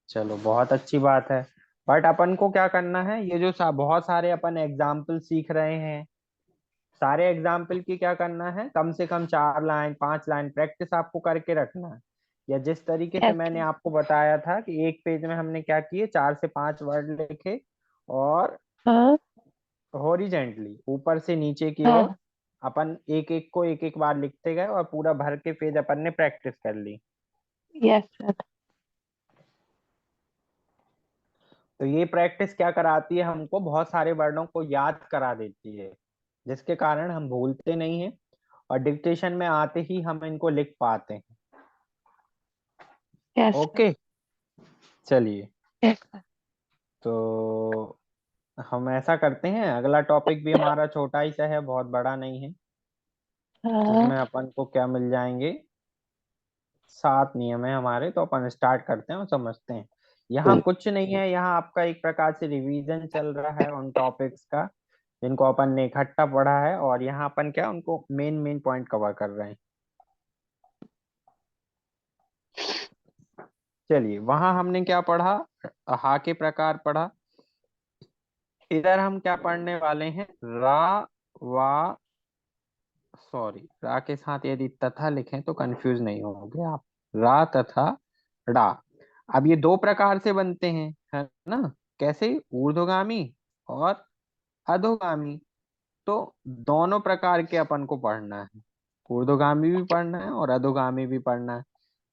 Speaker 1: चलो, बहुत अच्छी बात है। बट अपन को क्या करना है? ये जो बहुत सारे अपन एग्जाम्पल सीख रहे हैं, सारे एग्जाम्पल की क्या करना है? कम से कम 4 लाइन 5 लाइन प्रैक्टिस आपको करके रखना है। या जिस तरीके से
Speaker 2: यस
Speaker 1: मैंने
Speaker 2: सर।
Speaker 1: आपको बताया था कि एक पेज में हमने क्या किए, 4 से 5 वर्ड लिखे और
Speaker 2: हाँ
Speaker 1: हॉरिजेंटली ऊपर से नीचे की ओर
Speaker 2: हाँ।
Speaker 1: अपन एक एक को एक एक बार लिखते गए और पूरा भर के पेज अपन ने प्रैक्टिस कर ली।
Speaker 2: Yes sir.
Speaker 1: तो ये प्रैक्टिस क्या कराती है? हमको बहुत सारे वर्डों को याद करा देती है, जिसके कारण हम भूलते नहीं हैं और डिक्टेशन में आते ही हम इनको लिख पाते हैं।
Speaker 2: Yes sir.
Speaker 1: ओके, चलिए।
Speaker 2: Yes sir.
Speaker 1: तो हम ऐसा करते हैं, अगला टॉपिक भी हमारा छोटा ही सा है, बहुत बड़ा नहीं है।
Speaker 2: हाँ।
Speaker 1: इसमें अपन को क्या मिल जाएंगे? 7 नियम है हमारे, तो अपन स्टार्ट करते हैं और समझते हैं। यहाँ कुछ नहीं है, यहाँ आपका एक प्रकार से रिवीजन चल रहा है उन टॉपिक्स का जिनको अपन ने इकट्ठा पढ़ा है, और यहाँ अपन क्या उनको मेन मेन पॉइंट कवर कर रहे हैं। चलिए, वहां हमने क्या पढ़ा? हा के प्रकार पढ़ा। इधर हम क्या पढ़ने वाले हैं? रा, वा, सॉरी, रा के साथ यदि तथा लिखें तो कंफ्यूज नहीं होंगे आप। रा तथा डा। अब ये 2 प्रकार से बनते हैं, है ना? कैसे? ऊर्ध्वगामी और अधोगामी। तो दोनों प्रकार के अपन को पढ़ना है, ऊर्ध्वगामी भी पढ़ना है और अधोगामी भी पढ़ना है।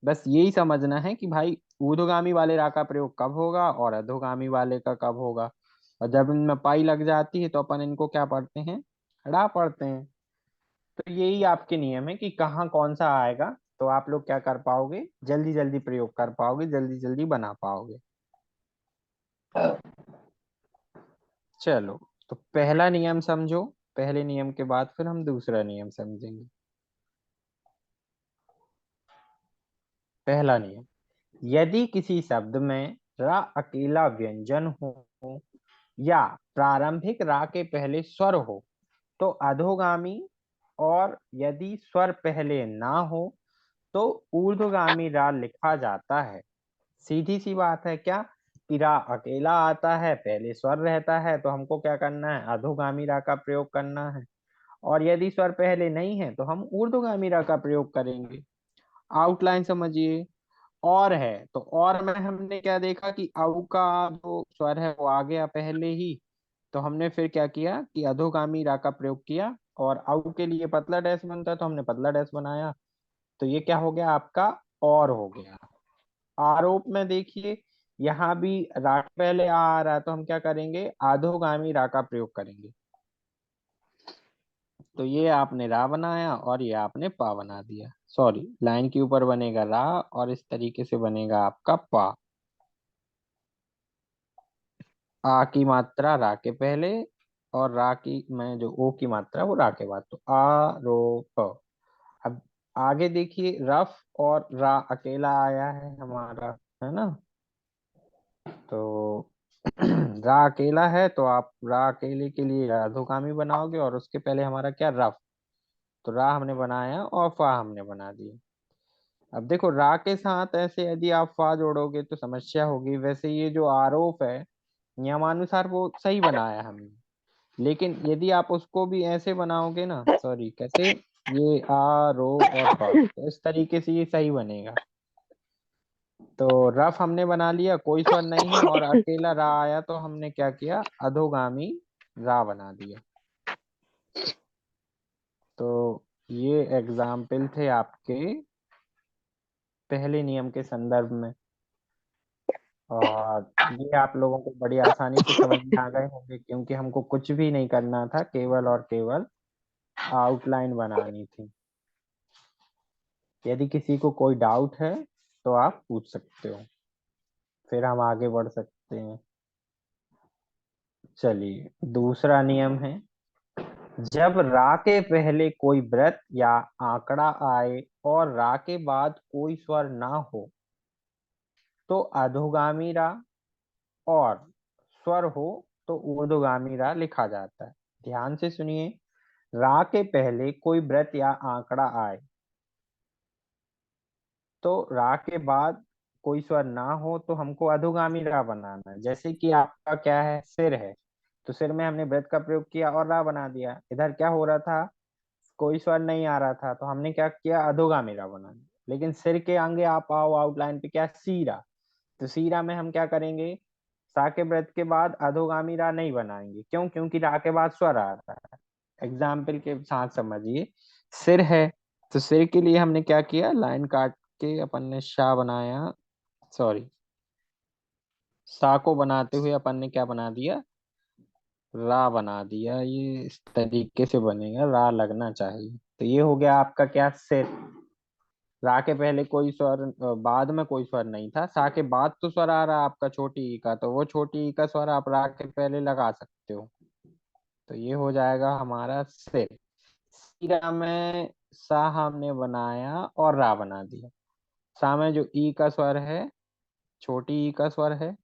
Speaker 1: बस यही समझना है कि भाई ऊर्ध्वगामी वाले रा का प्रयोग कब होगा और अधोगामी वाले का कब होगा। और जब इनमें पाई लग जाती है तो अपन इनको क्या पढ़ते हैं? ड़ा पढ़ते हैं। तो यही आपके नियम है कि कहाँ कौन सा आएगा, तो आप लोग क्या कर पाओगे? जल्दी जल्दी प्रयोग कर पाओगे, जल्दी जल्दी बना पाओगे। चलो, तो पहला नियम समझो, पहले नियम के बाद फिर हम दूसरा नियम समझेंगे। पहला नियम, यदि किसी शब्द में रा अकेला व्यंजन हो या प्रारंभिक रा के पहले स्वर हो तो अधोगामी, और यदि स्वर पहले ना हो तो ऊर्ध्वगामी रा लिखा जाता है। सीधी सी बात है क्या? कि रा अकेला आता है, पहले स्वर रहता है, तो हमको क्या करना है? अधोगामी रा का प्रयोग करना है। और यदि स्वर पहले नहीं है तो हम ऊर्ध्वगामी रा का प्रयोग करेंगे। आउटलाइन समझिए। और है तो और में हमने क्या देखा कि औ का जो स्वर है वो आ गया पहले ही, तो हमने फिर क्या किया कि अधोगामी रा का प्रयोग किया। और औ के लिए पतला डैश बनता है तो हमने पतला डैश बनाया। तो ये क्या हो गया आपका? और हो गया। आरोप में देखिए यहाँ भी रा के पहले आ रहा है तो हम क्या करेंगे, अधोगामी रा का प्रयोग करेंगे। तो ये आपने रा बनाया और ये आपने पा बना दिया। सॉरी, लाइन के ऊपर बनेगा रा और इस तरीके से बनेगा आपका पा। आ की मात्रा रा के पहले और रा की में जो ओ की मात्रा वो रा के बाद, तो आ रो प। अब आगे देखिए, रफ और रा अकेला आया है हमारा, है ना। तो रा अकेला है तो आप रा अकेले के लिए अधोगामी बनाओगे और उसके पहले हमारा क्या, रफ। तो रा हमने बनाया और फा हमने बना दिया। अब देखो, रा के साथ ऐसे यदि आप फा जोड़ोगे तो समस्या होगी। वैसे ये जो आरोप है नियमानुसार वो सही बनाया हमने, लेकिन यदि आप उसको भी ऐसे बनाओगे ना, सॉरी कैसे, ये आ रो और फा, तो इस तरीके से ये सही बनेगा। तो रफ हमने बना लिया, कोई स्वर नहीं है और अकेला रा आया तो हमने क्या किया, अधोगामी रा बना दिया। तो ये एग्जाम्पल थे आपके पहले नियम के संदर्भ में, और ये आप लोगों को बड़ी आसानी से समझ में आ गए होंगे, क्योंकि हमको कुछ भी नहीं करना था, केवल और केवल आउटलाइन बनानी थी। यदि किसी को कोई डाउट है तो आप पूछ सकते हो, फिर हम आगे बढ़ सकते हैं। चलिए, दूसरा नियम है, जब रा के पहले कोई व्रत या आंकड़ा आए और रा के बाद कोई स्वर ना हो तो अधोगामी रा, और स्वर हो तो ऊर्ध्वगामी रा लिखा जाता है। ध्यान से सुनिए, रा के पहले कोई व्रत या आंकड़ा आए तो रा के बाद कोई स्वर ना हो तो हमको अधोगामी रा बनाना है। जैसे कि आपका क्या है, सिर है, तो सिर में हमने व्रत का प्रयोग किया और रा बना दिया। इधर क्या हो रहा था, कोई स्वर नहीं आ रहा था तो हमने क्या किया, अधोगामी रा बना दिया। लेकिन सिर के आगे आप आओ आउटलाइन पे, क्या, सीरा, तो सीरा में हम क्या करेंगे, सा के व्रत के बाद अधोगामी रा नहीं बनाएंगे। क्यों, क्योंकि रा के बाद स्वर आ रहा है। एग्जाम्पल के साथ समझिए, सिर है तो सिर के लिए हमने क्या किया, लाइन काट के अपन ने शाह बनाया, सॉरी सा को बनाते हुए अपन ने क्या बना दिया, रा बना दिया। ये इस तरीके से बनेगा, रा लगना चाहिए। तो ये हो गया आपका क्या, सिर। रा के पहले कोई स्वर, बाद में कोई स्वर नहीं था, सा के बाद तो स्वर आ रहा आपका छोटी ई का, तो वो छोटी ई का स्वर आप रा के पहले लगा सकते हो। तो ये हो जाएगा हमारा सिर। सीरा में सा हमने बनाया और रा बना दिया। सा में जो ई का स्वर है, छोटी ई का स्वर है,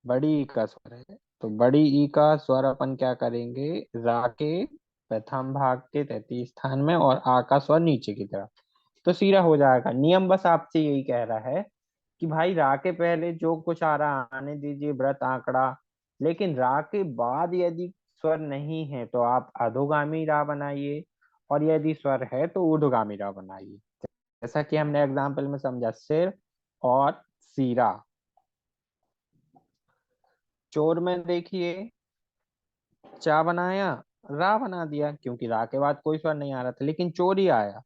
Speaker 1: बड़ी ई का स्वर है, तो बड़ी ई का स्वर अपन क्या करेंगे, रा के प्रथम भाग के 33 स्थान में और आ का स्वर नीचे की तरफ, तो सीरा हो जाएगा। नियम बस आपसे यही कह रहा है कि भाई रा के पहले जो कुछ आ रहा आने दीजिए, व्रत आंकड़ा, लेकिन रा के बाद यदि स्वर नहीं है तो आप अधोगामी रा बनाइए, और यदि स्वर है तो ऊर्ध्वगामी रा बनाइए। जैसा कि हमने एग्जाम्पल में समझा, सिर और सीरा। चोर में देखिए, चा बनाया, रा बना दिया, क्योंकि रा के बाद कोई स्वर नहीं आ रहा था, लेकिन चोर ही आया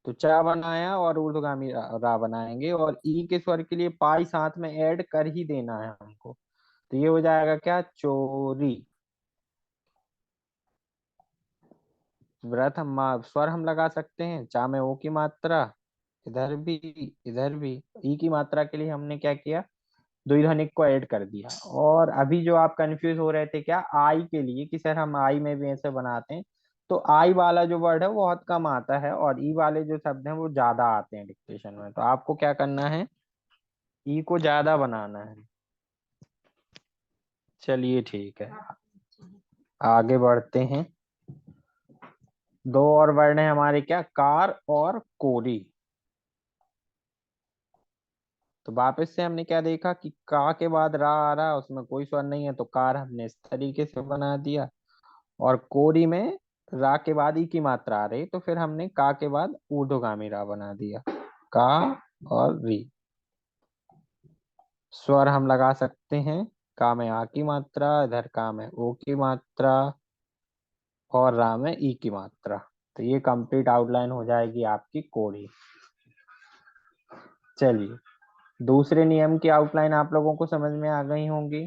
Speaker 1: तो चा बनाया और ऊर्ध्वगामी रा बनाएंगे, और ई के स्वर के लिए पाई साथ में ऐड कर ही देना है हमको। तो ये हो जाएगा क्या, चोरी। व्रत हम स्वर हम लगा सकते हैं, चा में ओ की मात्रा, इधर भी, इधर भी। ई की मात्रा के लिए हमने क्या किया, द्विध्वनिक को ऐड कर दिया। और अभी जो आप कंफ्यूज हो रहे थे क्या, आई के लिए, कि सर हम आई में भी ऐसे बनाते हैं, तो आई वाला जो वर्ड है वो बहुत कम आता है और ई वाले जो शब्द हैं वो ज्यादा आते हैं डिक्टेशन में। तो आपको क्या करना है, ई को ज्यादा बनाना है। चलिए ठीक है, आगे बढ़ते हैं। दो और वर्ण है हमारे, क्या, कार और कोरी। तो वापस से हमने क्या देखा कि का के बाद रा आ रहा, उसमें कोई स्वर नहीं है तो कार हमने इस तरीके से बना दिया, और कोरी में रा के बाद ई की मात्रा आ रही तो फिर हमने का के बाद ऊर्ध्वगामी रा बना दिया, का और री। स्वर हम लगा सकते हैं, का में आ की मात्रा, इधर का में ओ की मात्रा, और रा में ई की मात्रा। तो ये कंप्लीट आउटलाइन हो जाएगी आपकी कोरी। चलिए, दूसरे नियम की आउटलाइन आप लोगों को समझ में आ गई होंगी।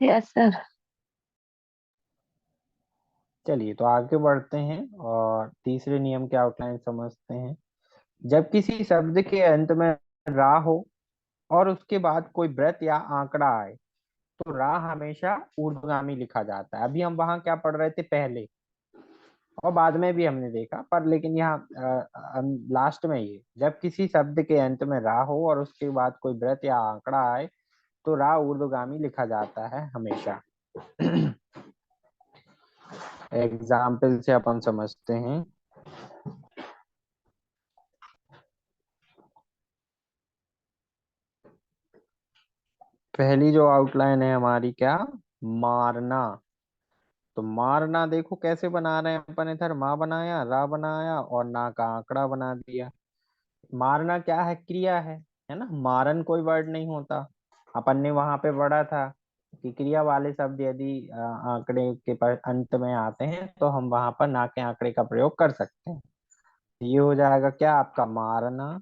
Speaker 2: Yes sir.
Speaker 1: चलिए तो आगे बढ़ते हैं और तीसरे नियम की आउटलाइन समझते हैं। जब किसी शब्द के अंत में रा हो और उसके बाद कोई व्रत या आंकड़ा आए तो रा हमेशा ऊर्ध्वगामी लिखा जाता है। अभी हम वहां क्या पढ़ रहे थे पहले, और बाद में भी हमने देखा, पर लेकिन यहाँ लास्ट में ये, जब किसी शब्द के अंत में रा हो और उसके बाद कोई व्रत या आंकड़ा आए तो रा ऊर्ध्वगामी लिखा जाता है हमेशा। एग्जाम्पल से अपन समझते हैं। पहली जो आउटलाइन है हमारी, क्या, मारना। तो मारना देखो कैसे बना रहे हैं अपन, इधर माँ बनाया, रा बनाया और ना का आंकड़ा बना दिया। मारना क्या है, क्रिया है ना, मारन कोई वर्ड नहीं होता। अपन ने वहां पे पढ़ा था कि क्रिया वाले शब्द यदि आंकड़े के अंत में आते हैं तो हम वहां पर ना के आंकड़े का प्रयोग कर सकते हैं। ये हो जाएगा क्या आपका मारना।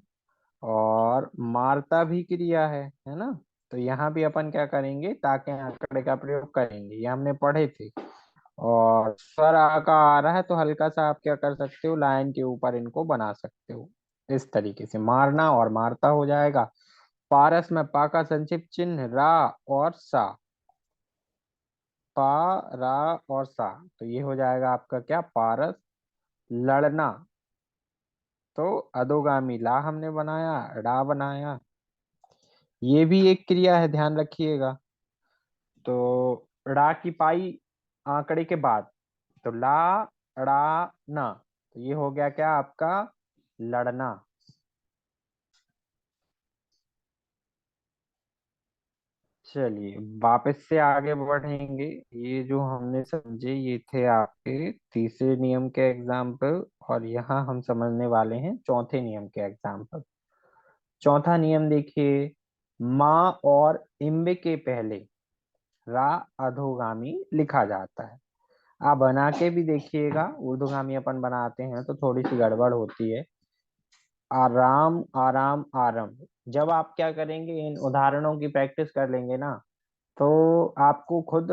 Speaker 1: और मारता भी क्रिया है ना। तो यहाँ भी अपन क्या करेंगे, ताके आंकड़े का प्रयोग करेंगे, ये हमने पढ़े थे। और स्वर आ का आ रहा है तो हल्का सा आप क्या कर सकते हो, लाइन के ऊपर इनको बना सकते हो। इस तरीके से मारना और मारता हो जाएगा। पारस में पा का संक्षिप्त चिन्ह रा और सा, पा, रा और सा, तो ये हो जाएगा आपका क्या, पारस। लड़ना, तो अधोगामी ला हमने बनाया, रा बनाया, ये भी एक क्रिया है, ध्यान रखिएगा। तो ड़ा की पाई आंकड़े के बाद, तो ला, ड़ा, ना, तो ये हो गया क्या आपका, लड़ना। चलिए वापस से आगे बढ़ेंगे। ये जो हमने समझे ये थे आपके तीसरे नियम के एग्जाम्पल, और यहाँ हम समझने वाले हैं चौथे नियम के एग्जाम्पल। चौथा नियम देखिए, माँ और इम्ब के पहले रा अधोगामी लिखा जाता है। आप बना के भी देखिएगा, ऊर्ध्वगामी अपन बनाते हैं तो थोड़ी सी गड़बड़ होती है। आराम, आराम, आरंभ। जब आप क्या करेंगे, इन उदाहरणों की प्रैक्टिस कर लेंगे ना, तो आपको खुद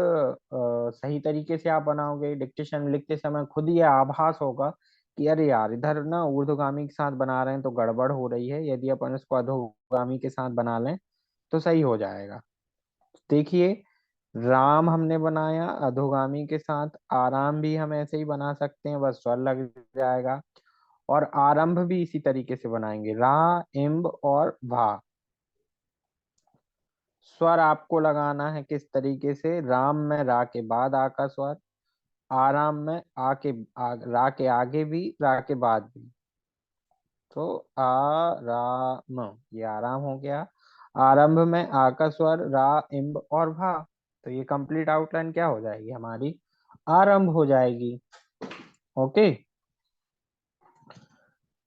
Speaker 1: सही तरीके से आप बनाओगे, डिक्टेशन में लिखते समय खुद ये आभास होगा कि अरे यार इधर ना ऊर्ध्वगामी के साथ बना रहे हैं तो गड़बड़ हो रही है, यदि अपन इसको अधोगामी के साथ बना लें तो सही हो जाएगा। देखिए, राम हमने बनाया अधोगामी के साथ, आराम भी हम ऐसे ही बना सकते हैं, बस स्वर लग जाएगा। और आरंभ भी इसी तरीके से बनाएंगे, रा, इम्ब और भा। स्वर आपको लगाना है किस तरीके से, राम में रा के बाद आ का स्वर, आराम में रा के आगे भी, रा के बाद भी। तो आराम, ये आराम हो गया। आरंभ में आ का स्वर, रा, इम्ब और भा, तो ये कंप्लीट आउटलाइन क्या हो जाएगी हमारी, आरंभ हो जाएगी। ओके।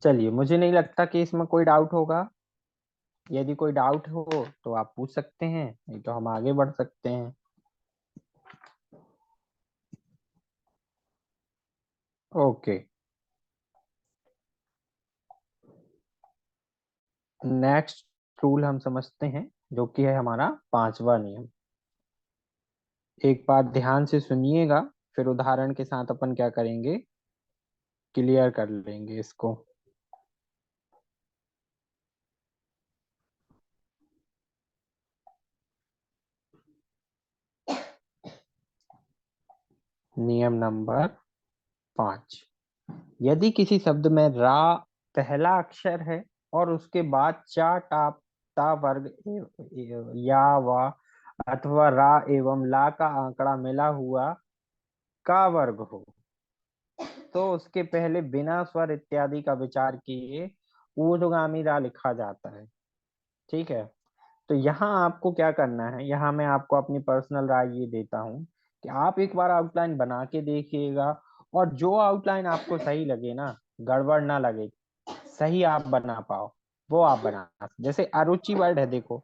Speaker 1: चलिए, मुझे नहीं लगता कि इसमें कोई डाउट होगा। यदि कोई डाउट हो तो आप पूछ सकते हैं, नहीं तो हम आगे बढ़ सकते हैं। ओके। नेक्स्ट रूल हम समझते हैं, जो कि है हमारा पांचवा नियम। एक बार ध्यान से सुनिएगा, फिर उदाहरण के साथ अपन क्या करेंगे, क्लियर कर लेंगे इसको। नियम नंबर 5। यदि किसी शब्द में रा पहला अक्षर है और उसके बाद चा, टा, ता वर्ग या वा अथवा रा एवं ला का आंकड़ा मिला हुआ का वर्ग हो, तो उसके पहले बिना स्वर इत्यादि का विचार किए ऊर्ध्वगामी रा लिखा जाता है। ठीक है। तो यहाँ आपको क्या करना है, यहाँ मैं आपको अपनी पर्सनल राय ये देता हूँ कि आप एक बार आउटलाइन बना के देखिएगा, और जो आउटलाइन आपको सही लगे ना, गड़बड़ ना लगे, सही आप बना पाओ, वो आप बना। जैसे अरुचि वर्ड है देखो,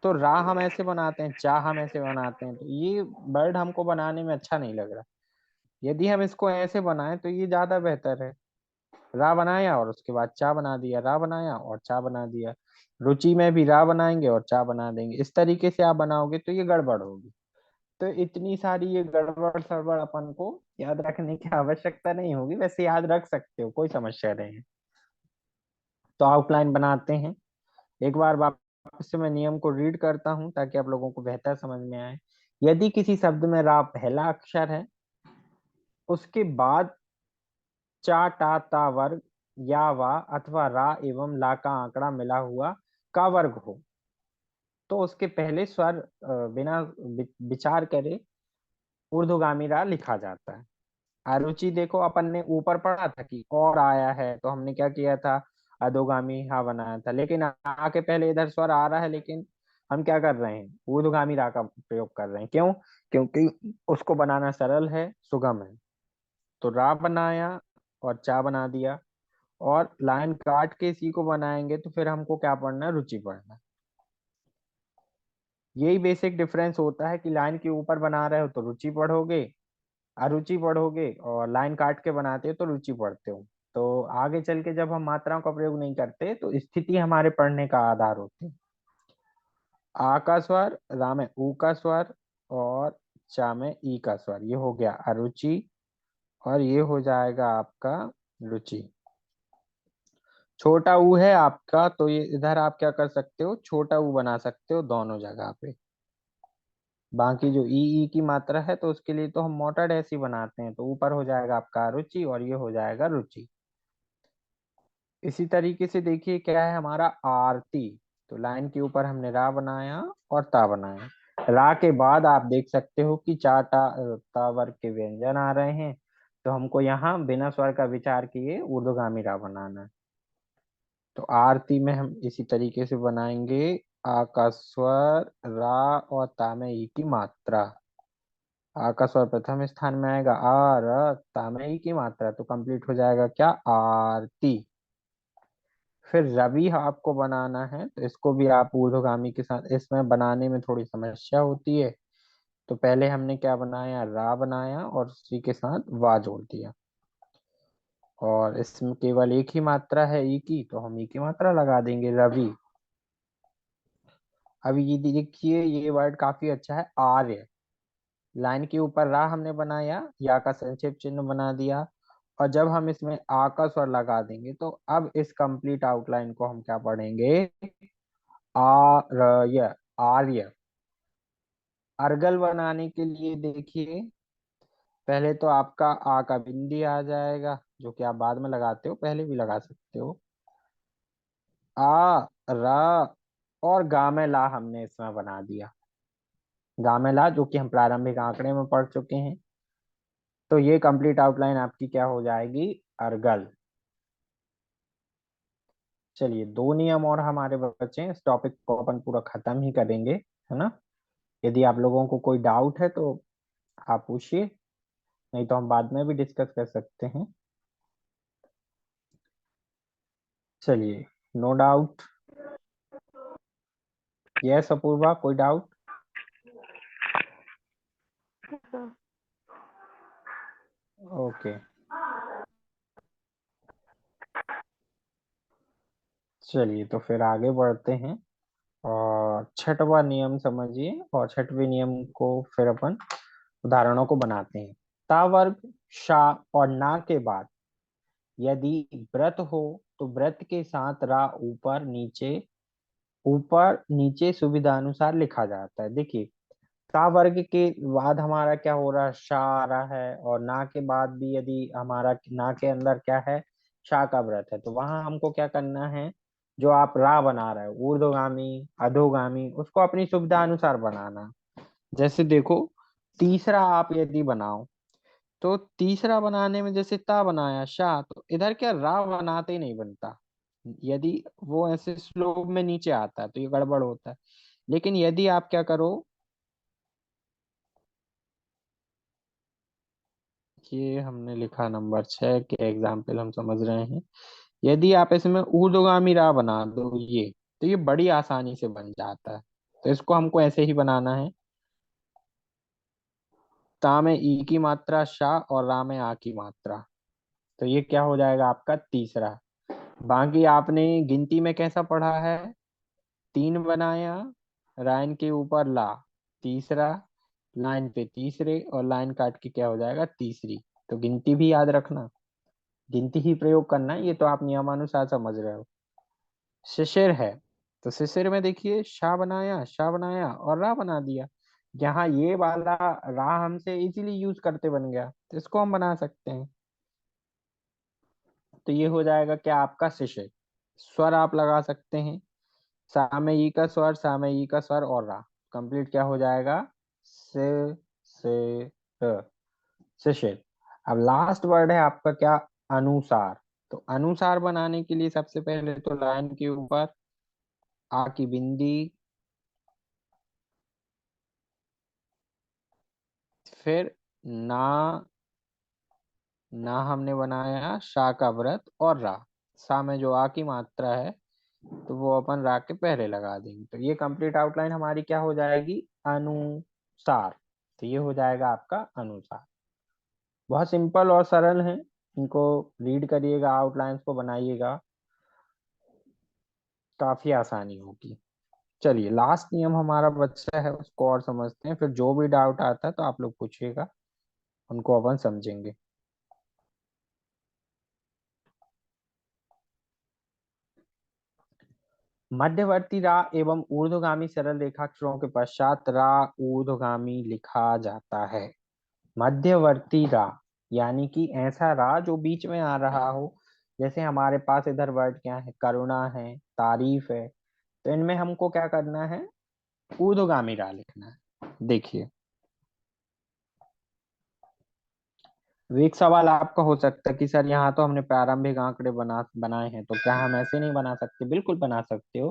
Speaker 1: तो रा हम ऐसे बनाते हैं, चा हम ऐसे बनाते हैं, तो ये वर्ड हमको बनाने में अच्छा नहीं लग रहा। यदि हम इसको ऐसे बनाएं तो ये ज्यादा बेहतर है। रा बनाया और उसके बाद चा बना दिया, रा बनाया और चा बना दिया। रुचि में भी रा बनाएंगे और चा बना देंगे। इस तरीके से आप बनाओगे तो ये गड़बड़ होगी। तो इतनी सारी ये गड़बड़ सड़बड़ अपन को याद रखने की आवश्यकता नहीं होगी, वैसे याद रख सकते हो, कोई समस्या नहीं है। तो आउटलाइन बनाते हैं। एक बार वापस से मैं नियम को रीड करता हूं ताकि आप लोगों को बेहतर समझ में आए। यदि किसी शब्द में रा पहला अक्षर है, उसके बाद चा टा ता वर्ग या वा अथवा रा एवं ला का आंकड़ा मिला हुआ का वर्ग हो, तो उसके पहले स्वर बिना विचार करे ऊर्ध्वगामी रा लिखा जाता है। अरुचि देखो, अपन ने ऊपर पढ़ा था कि और आया है तो हमने क्या किया था, अधोगामी हा बनाया था। लेकिन के पहले इधर स्वर आ रहा है, लेकिन हम क्या कर रहे हैं, ऊर्ध्वगामी रा का प्रयोग कर रहे हैं। क्यों? क्योंकि उसको बनाना सरल है, सुगम है। तो रा बनाया और चा बना दिया, और लाइन काट के इसी को बनाएंगे तो फिर हमको क्या पढ़ना है, रुचि पढ़ना है। यही बेसिक डिफरेंस होता है कि लाइन के ऊपर बना रहे हो तो रुचि पढ़ोगे, अरुचि पढ़ोगे, और लाइन काट के बनाते हो तो रुचि पढ़ते हो। तो आगे चल के जब हम मात्राओं का प्रयोग नहीं करते तो स्थिति हमारे पढ़ने का आधार होती है। आ का स्वर, रा में ऊ का स्वर, और चा में ई का स्वर, ये हो गया अरुचि, और ये हो जाएगा आपका रुचि। छोटा ऊ है आपका, तो ये इधर आप क्या कर सकते हो, छोटा ऊ बना सकते हो दोनों जगह पे। बाकी जो ई की मात्रा है तो उसके लिए तो हम मोटा डैश ही बनाते हैं, तो ऊपर हो जाएगा आपका रुचि और ये हो जाएगा रुचि। इसी तरीके से देखिए क्या है हमारा आरती। तो लाइन के ऊपर हमने रा बनाया और ता बनाया। रा के बाद आप देख सकते हो कि चार ता वर्ग के व्यंजन आ रहे हैं, तो हमको यहाँ बिना स्वर का विचार किए ऊर्ध्वगामी रा बनाना है। तो आरती में हम इसी तरीके से बनाएंगे, आ का स्वर, रा और ता में ई की मात्रा। आ का स्वर प्रथम स्थान में आएगा, आ र, ता में ई की मात्रा, तो कंप्लीट हो जाएगा क्या, आरती। फिर रवि आपको बनाना है, तो इसको भी आप ऊर्ध्वगामी के साथ, इसमें बनाने में थोड़ी समस्या होती है। तो पहले हमने क्या बनाया, रा बनाया और उसी के साथ वा जोड़ दिया, और इसमें केवल एक ही मात्रा है ई की, तो हम ई की मात्रा लगा देंगे, रवि। अभी ये देखिए, ये वर्ड काफी अच्छा है, आर्य। लाइन के ऊपर रा हमने बनाया, या का संक्षेप चिन्ह बना दिया, और जब हम इसमें आ का स्वर लगा देंगे तो अब इस कंप्लीट आउटलाइन को हम क्या पढ़ेंगे, आर्य, आर्य। अर्गल बनाने के लिए देखिए, पहले तो आपका आ का बिंदी आ जाएगा, जो कि आप बाद में लगाते हो, पहले भी लगा सकते हो। आ, रा और गा में ला हमने इसमें बना दिया, गा में ला, जो कि हम प्रारंभिक आंकड़े में पढ़ चुके हैं। तो ये कंप्लीट आउटलाइन आपकी क्या हो जाएगी, अर्गल। चलिए, दो नियम और हमारे बचे हैं, इस टॉपिक को अपन पूरा खत्म ही करेंगे, है ना। यदि आप लोगों को कोई डाउट है तो आप पूछिए, नहीं तो हम बाद में भी डिस्कस कर सकते हैं। चलिए, नो डाउट, यस अपूर्वा, कोई डाउट?
Speaker 3: सर।
Speaker 1: ओके, चलिए तो फिर आगे बढ़ते हैं, और छठवां नियम समझिए, और छठवें नियम को फिर अपन उदाहरणों को बनाते हैं। ता वर्ग, शा और ना के बाद यदि व्रत हो तो व्रत के साथ रा ऊपर नीचे सुविधानुसार लिखा जाता है। देखिए, ता वर्ग के बाद हमारा क्या हो रहा है, शा आ रहा है, और ना के बाद भी यदि हमारा ना के अंदर क्या है, शा का व्रत है, तो वहां हमको क्या करना है, जो आप रा बना रहे हो ऊर्ध्वगामी अधोगामी, उसको अपनी सुविधा अनुसार बनाना। जैसे देखो, तीसरा आप यदि बनाओ, तो तीसरा बनाने में जैसे ता बनाया शा, तो इधर क्या रा बनाते ही नहीं बनता। यदि वो ऐसे स्लोप में नीचे आता है तो ये गड़बड़ होता है। लेकिन यदि आप क्या करो, ये हमने लिखा नंबर 6 के एग्जाम्पल हम समझ रहे हैं। यदि आप इसमें ऊर्ध्वगामी राह बना दो ये, तो ये बड़ी आसानी से बन जाता है। तो इसको हमको ऐसे ही बनाना है, ता में ई की मात्रा शा और रा में आ की मात्रा। तो ये क्या हो जाएगा आपका तीसरा। बाकी आपने गिनती में कैसा पढ़ा है, 3 बनाया, लाइन के ऊपर ला, तीसरा, लाइन पे तीसरे, और लाइन काट के क्या हो जाएगा तीसरी। तो गिनती भी याद रखना, गिनती ही प्रयोग करना है, ये तो आप नियमानुसार समझ रहे हो। शिशिर है, तो शिशिर में देखिए शाह बनाया और रा बना दिया। यहाँ ये वाला रा हमसे इजीली यूज करते बन गया, तो इसको हम बना सकते हैं। तो ये हो जाएगा क्या आपका शिशिर। स्वर आप लगा सकते हैं, सा में ई का स्वर, सा में ई का स्वर और रा, कंप्लीट क्या हो जाएगा से र, शिशिर। अब लास्ट वर्ड है आपका क्या, अनुसार। तो अनुसार बनाने के लिए सबसे पहले तो लाइन के ऊपर आ की बिंदी, फिर ना, ना हमने बनाया शा का व्रत और रा, सा में जो आ की मात्रा है तो वो अपन रा के पहले लगा देंगे। तो ये कंप्लीट आउटलाइन हमारी क्या हो जाएगी, अनुसार। तो ये हो जाएगा आपका अनुसार। बहुत सिंपल और सरल है, इनको रीड करिएगा, आउटलाइंस को बनाइएगा, काफी आसानी होगी। चलिए लास्ट नियम हमारा बच्चा है, उसको और समझते हैं, फिर जो भी डाउट आता है तो आप लोग पूछिएगा, उनको अपन समझेंगे। मध्यवर्ती रा एवं ऊर्ध्वगामी सरल रेखाक्षरों के पश्चात रा ऊर्ध्वगामी लिखा जाता है। मध्यवर्ती रा यानी कि ऐसा रा जो बीच में आ रहा हो, जैसे हमारे पास इधर वर्ड क्या है, करुणा है, तारीफ है, तो इनमें हमको क्या करना है, ऊर्ध्वगामी रा लिखना है। देखिए एक सवाल आपका हो सकता है कि सर यहाँ तो हमने प्रारंभिक आंकड़े बनाए हैं, तो क्या हम ऐसे नहीं बना सकते? बिल्कुल बना सकते हो,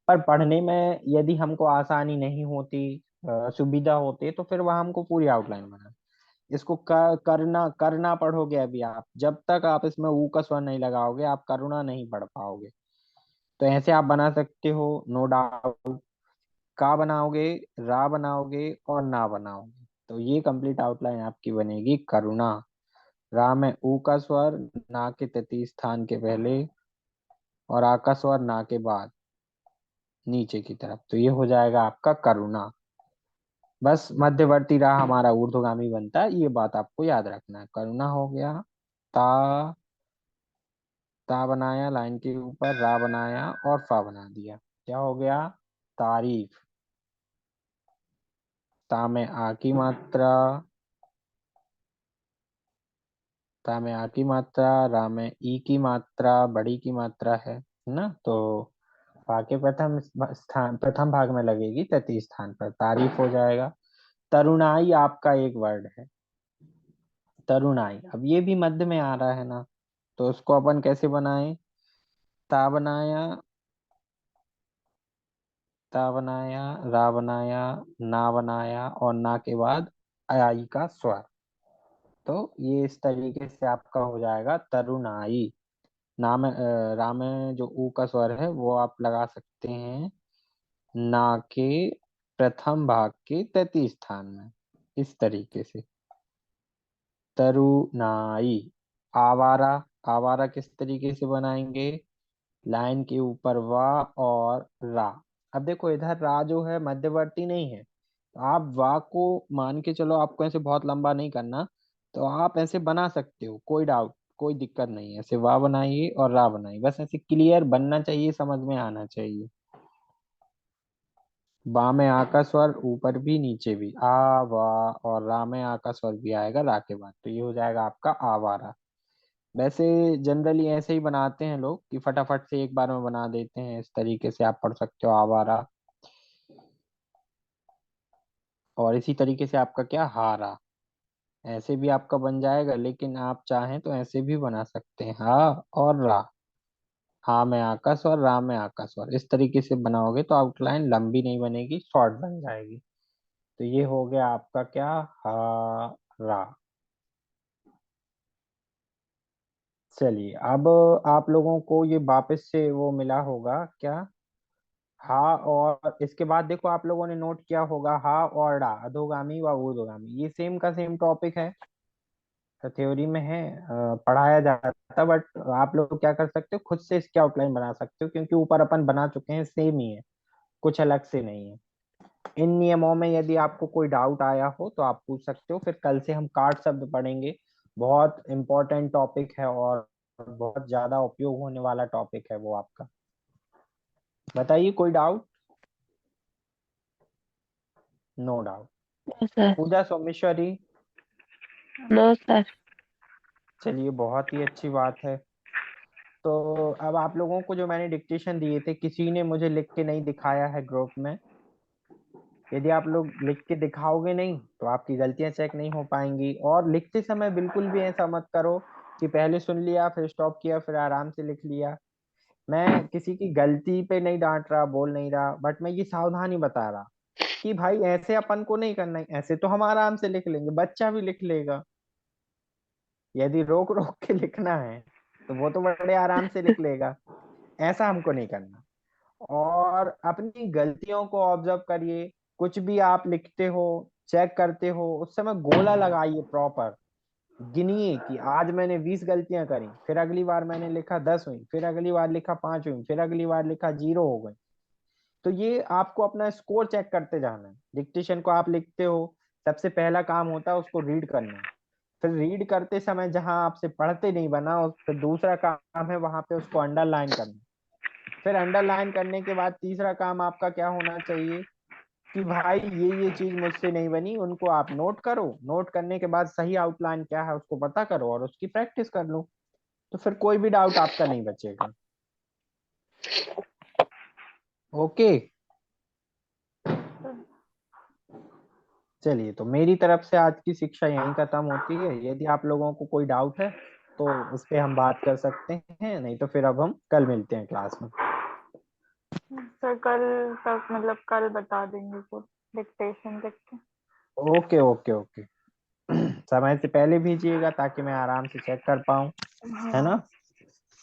Speaker 1: पर पढ़ने में यदि हमको आसानी नहीं होती, सुविधा होती, तो फिर वह हमको पूरी आउटलाइन बना, इसको करना पढ़ोगे अभी आप, जब तक आप इसमें ऊ का स्वर नहीं लगाओगे आप करुणा नहीं पढ़ पाओगे। तो ऐसे आप बना सकते हो, नो डाउट। का बनाओगे, रा बनाओगे और ना बनाओगे, तो ये कंप्लीट आउटलाइन आपकी बनेगी करुणा। रा में ऊ का स्वर ना के तृतीय स्थान के पहले, और आ का स्वर ना के बाद नीचे की तरफ, तो ये हो जाएगा आपका करुणा। बस मध्यवर्ती रा हमारा ऊर्ध्वगामी बनता है, ये बात आपको याद रखना है। करुणा हो गया, ता, ता बनाया लाइन के ऊपर, रा बनाया और फा बना दिया, क्या हो गया, तारीफ। ता में आ की मात्रा, ता में आ की मात्रा, रा में ई की मात्रा, बड़ी की मात्रा है ना, तो फा के प्रथम भाग में लगेगी तृतीय स्थान पर, तारीफ हो जाएगा। तरुणाई आपका एक वर्ड है, तरुणाई। अब ये भी मध्य में आ रहा है ना, तो उसको अपन कैसे बनाएं, ता बनाया, ता बनाया, रा बनाया, ना बनाया और ना के बाद आई का स्वर, तो ये इस तरीके से आपका हो जाएगा तरुणाई। नाम रा में जो ऊ का स्वर है वो आप लगा सकते हैं ना के प्रथम भाग के तृतीय स्थान में, इस तरीके से तरुणाई। आवारा, आवारा किस तरीके से बनाएंगे, लाइन के ऊपर वा और रा। अब देखो इधर रा जो है मध्यवर्ती नहीं है, तो आप वा को मान के चलो, आपको ऐसे बहुत लंबा नहीं करना, तो आप ऐसे बना सकते हो, कोई डाउट कोई दिक्कत नहीं है, ऐसे वा बनाइए और रा बनाइए, बस ऐसे क्लियर बनना चाहिए, समझ में आना चाहिए। बा में आ का स्वर ऊपर भी नीचे भी, आ वा, और रा में आ का स्वर भी आएगा रा के बाद, तो ये हो जाएगा आपका आवारा। वैसे जनरली ऐसे ही बनाते हैं लोग कि फटाफट से एक बार में बना देते हैं, इस तरीके से आप पढ़ सकते हो आवारा। और इसी तरीके से आपका क्या, हारा, ऐसे भी आपका बन जाएगा, लेकिन आप चाहें तो ऐसे भी बना सकते हैं, हा और रा, हा में आकाश और रा में आकाश, और इस तरीके से बनाओगे तो आउटलाइन लंबी नहीं बनेगी, शॉर्ट बन जाएगी। तो ये हो गया आपका क्या, हा रा। चलिए अब आप लोगों को ये वापस से वो मिला होगा क्या, हा, और इसके बाद देखो आप लोगों ने नोट किया होगा हा और डा, अधोगामी व ऊर्ध्वगामी, ये सेम का सेम टॉपिक है। थ्योरी में है, पढ़ाया जाता, बट आप लोग क्या कर सकते हो, खुद से इसकी आउटलाइन बना सकते हो, क्योंकि ऊपर अपन बना चुके हैं, सेम ही है, कुछ अलग से नहीं है। इन नियमों में यदि आपको कोई डाउट आया हो तो आप पूछ सकते हो। फिर कल से हम कार्ड शब्द पढ़ेंगे, बहुत इंपॉर्टेंट टॉपिक है और बहुत ज्यादा उपयोग होने वाला टॉपिक है वो आपका। बताइए, कोई doubt? No doubt.
Speaker 2: No sir.
Speaker 1: Puja Someshwari,
Speaker 2: no sir.
Speaker 1: चलिए बहुत ही अच्छी बात है। तो अब आप लोगों को जो मैंने डिक्टेशन दिए थे, किसी ने मुझे लिख के नहीं दिखाया है ग्रुप में। यदि आप लोग लिख के दिखाओगे नहीं तो आपकी गलतियां चेक नहीं हो पाएंगी। और लिखते समय बिल्कुल भी ऐसा मत करो कि पहले सुन लिया फिर स्टॉप किया फिर आराम से लिख लिया। मैं किसी की गलती पे नहीं डांट रहा, बोल नहीं रहा, बट मैं ये सावधानी बता रहा कि भाई ऐसे अपन को नहीं करना है। ऐसे तो हम आराम से लिख लेंगे, बच्चा भी लिख लेगा। यदि रोक रोक के लिखना है तो वो तो बड़े आराम से लिख लेगा। ऐसा हमको नहीं करना। और अपनी गलतियों को ऑब्जर्व करिए। कुछ भी आप लिखते हो, चेक करते हो, उस समय गोला लगाइए प्रॉपर। गिनिए कि आज मैंने 20 गलतियां करी, फिर अगली बार मैंने लिखा 10 हुई, फिर अगली बार लिखा 5 हुई, फिर अगली बार लिखा 0 हो गई। तो ये आपको अपना स्कोर चेक करते जाना है। डिक्टेशन को आप लिखते हो, सबसे पहला काम होता है उसको रीड करना। फिर रीड करते समय जहां आपसे पढ़ते नहीं बना, फिर दूसरा काम है वहां पे उसको अंडरलाइन करना। फिर अंडरलाइन करने के बाद तीसरा काम आपका क्या होना चाहिए कि भाई ये चीज मुझसे नहीं बनी, उनको आप नोट करो। नोट करने के बाद सही आउटलाइन क्या है उसको पता करो और उसकी प्रैक्टिस कर लो। तो फिर कोई भी डाउट आपका नहीं बचेगा। ओके, चलिए तो मेरी तरफ से आज की शिक्षा यहीं खत्म होती है। यदि आप लोगों को कोई डाउट है तो उस पे हम बात कर सकते हैं, नहीं तो फिर अब हम कल मिलते हैं क्लास में।
Speaker 3: सर कल तक मतलब कल बता देंगे कुछ डिक्टेशन लिख के।
Speaker 1: Okay okay okay. समय से पहले भेजिएगा ताकि मैं आराम से चेक कर पाऊँ, है
Speaker 3: हाँ।
Speaker 1: ना।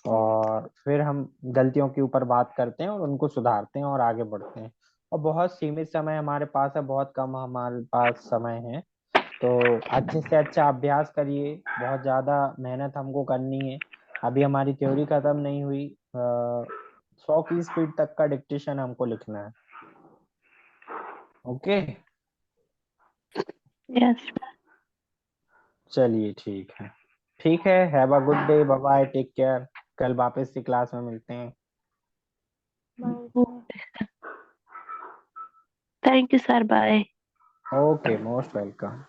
Speaker 1: और फिर हम गलतियों के ऊपर बात करते हैं और उनको सुधारते हैं और आगे बढ़ते हैं। और बहुत सीमित समय हमारे पास है, बहुत कम हमारे पास समय है। तो अच्छे से अच्छा अभ्यास करिए, बहुत ज्यादा मेहनत हमको करनी है। अभी हमारी थ्योरी खत्म नहीं हुई। 100 की स्पीड तक का डिक्टेशन हमको लिखना है। Okay,
Speaker 2: yes.
Speaker 1: चलिए ठीक है। ठीक है, have a good day, bye bye, take care. कल वापस से क्लास में मिलते हैं।
Speaker 3: Bye.
Speaker 2: Thank you sir. Bye.
Speaker 1: Okay, most welcome.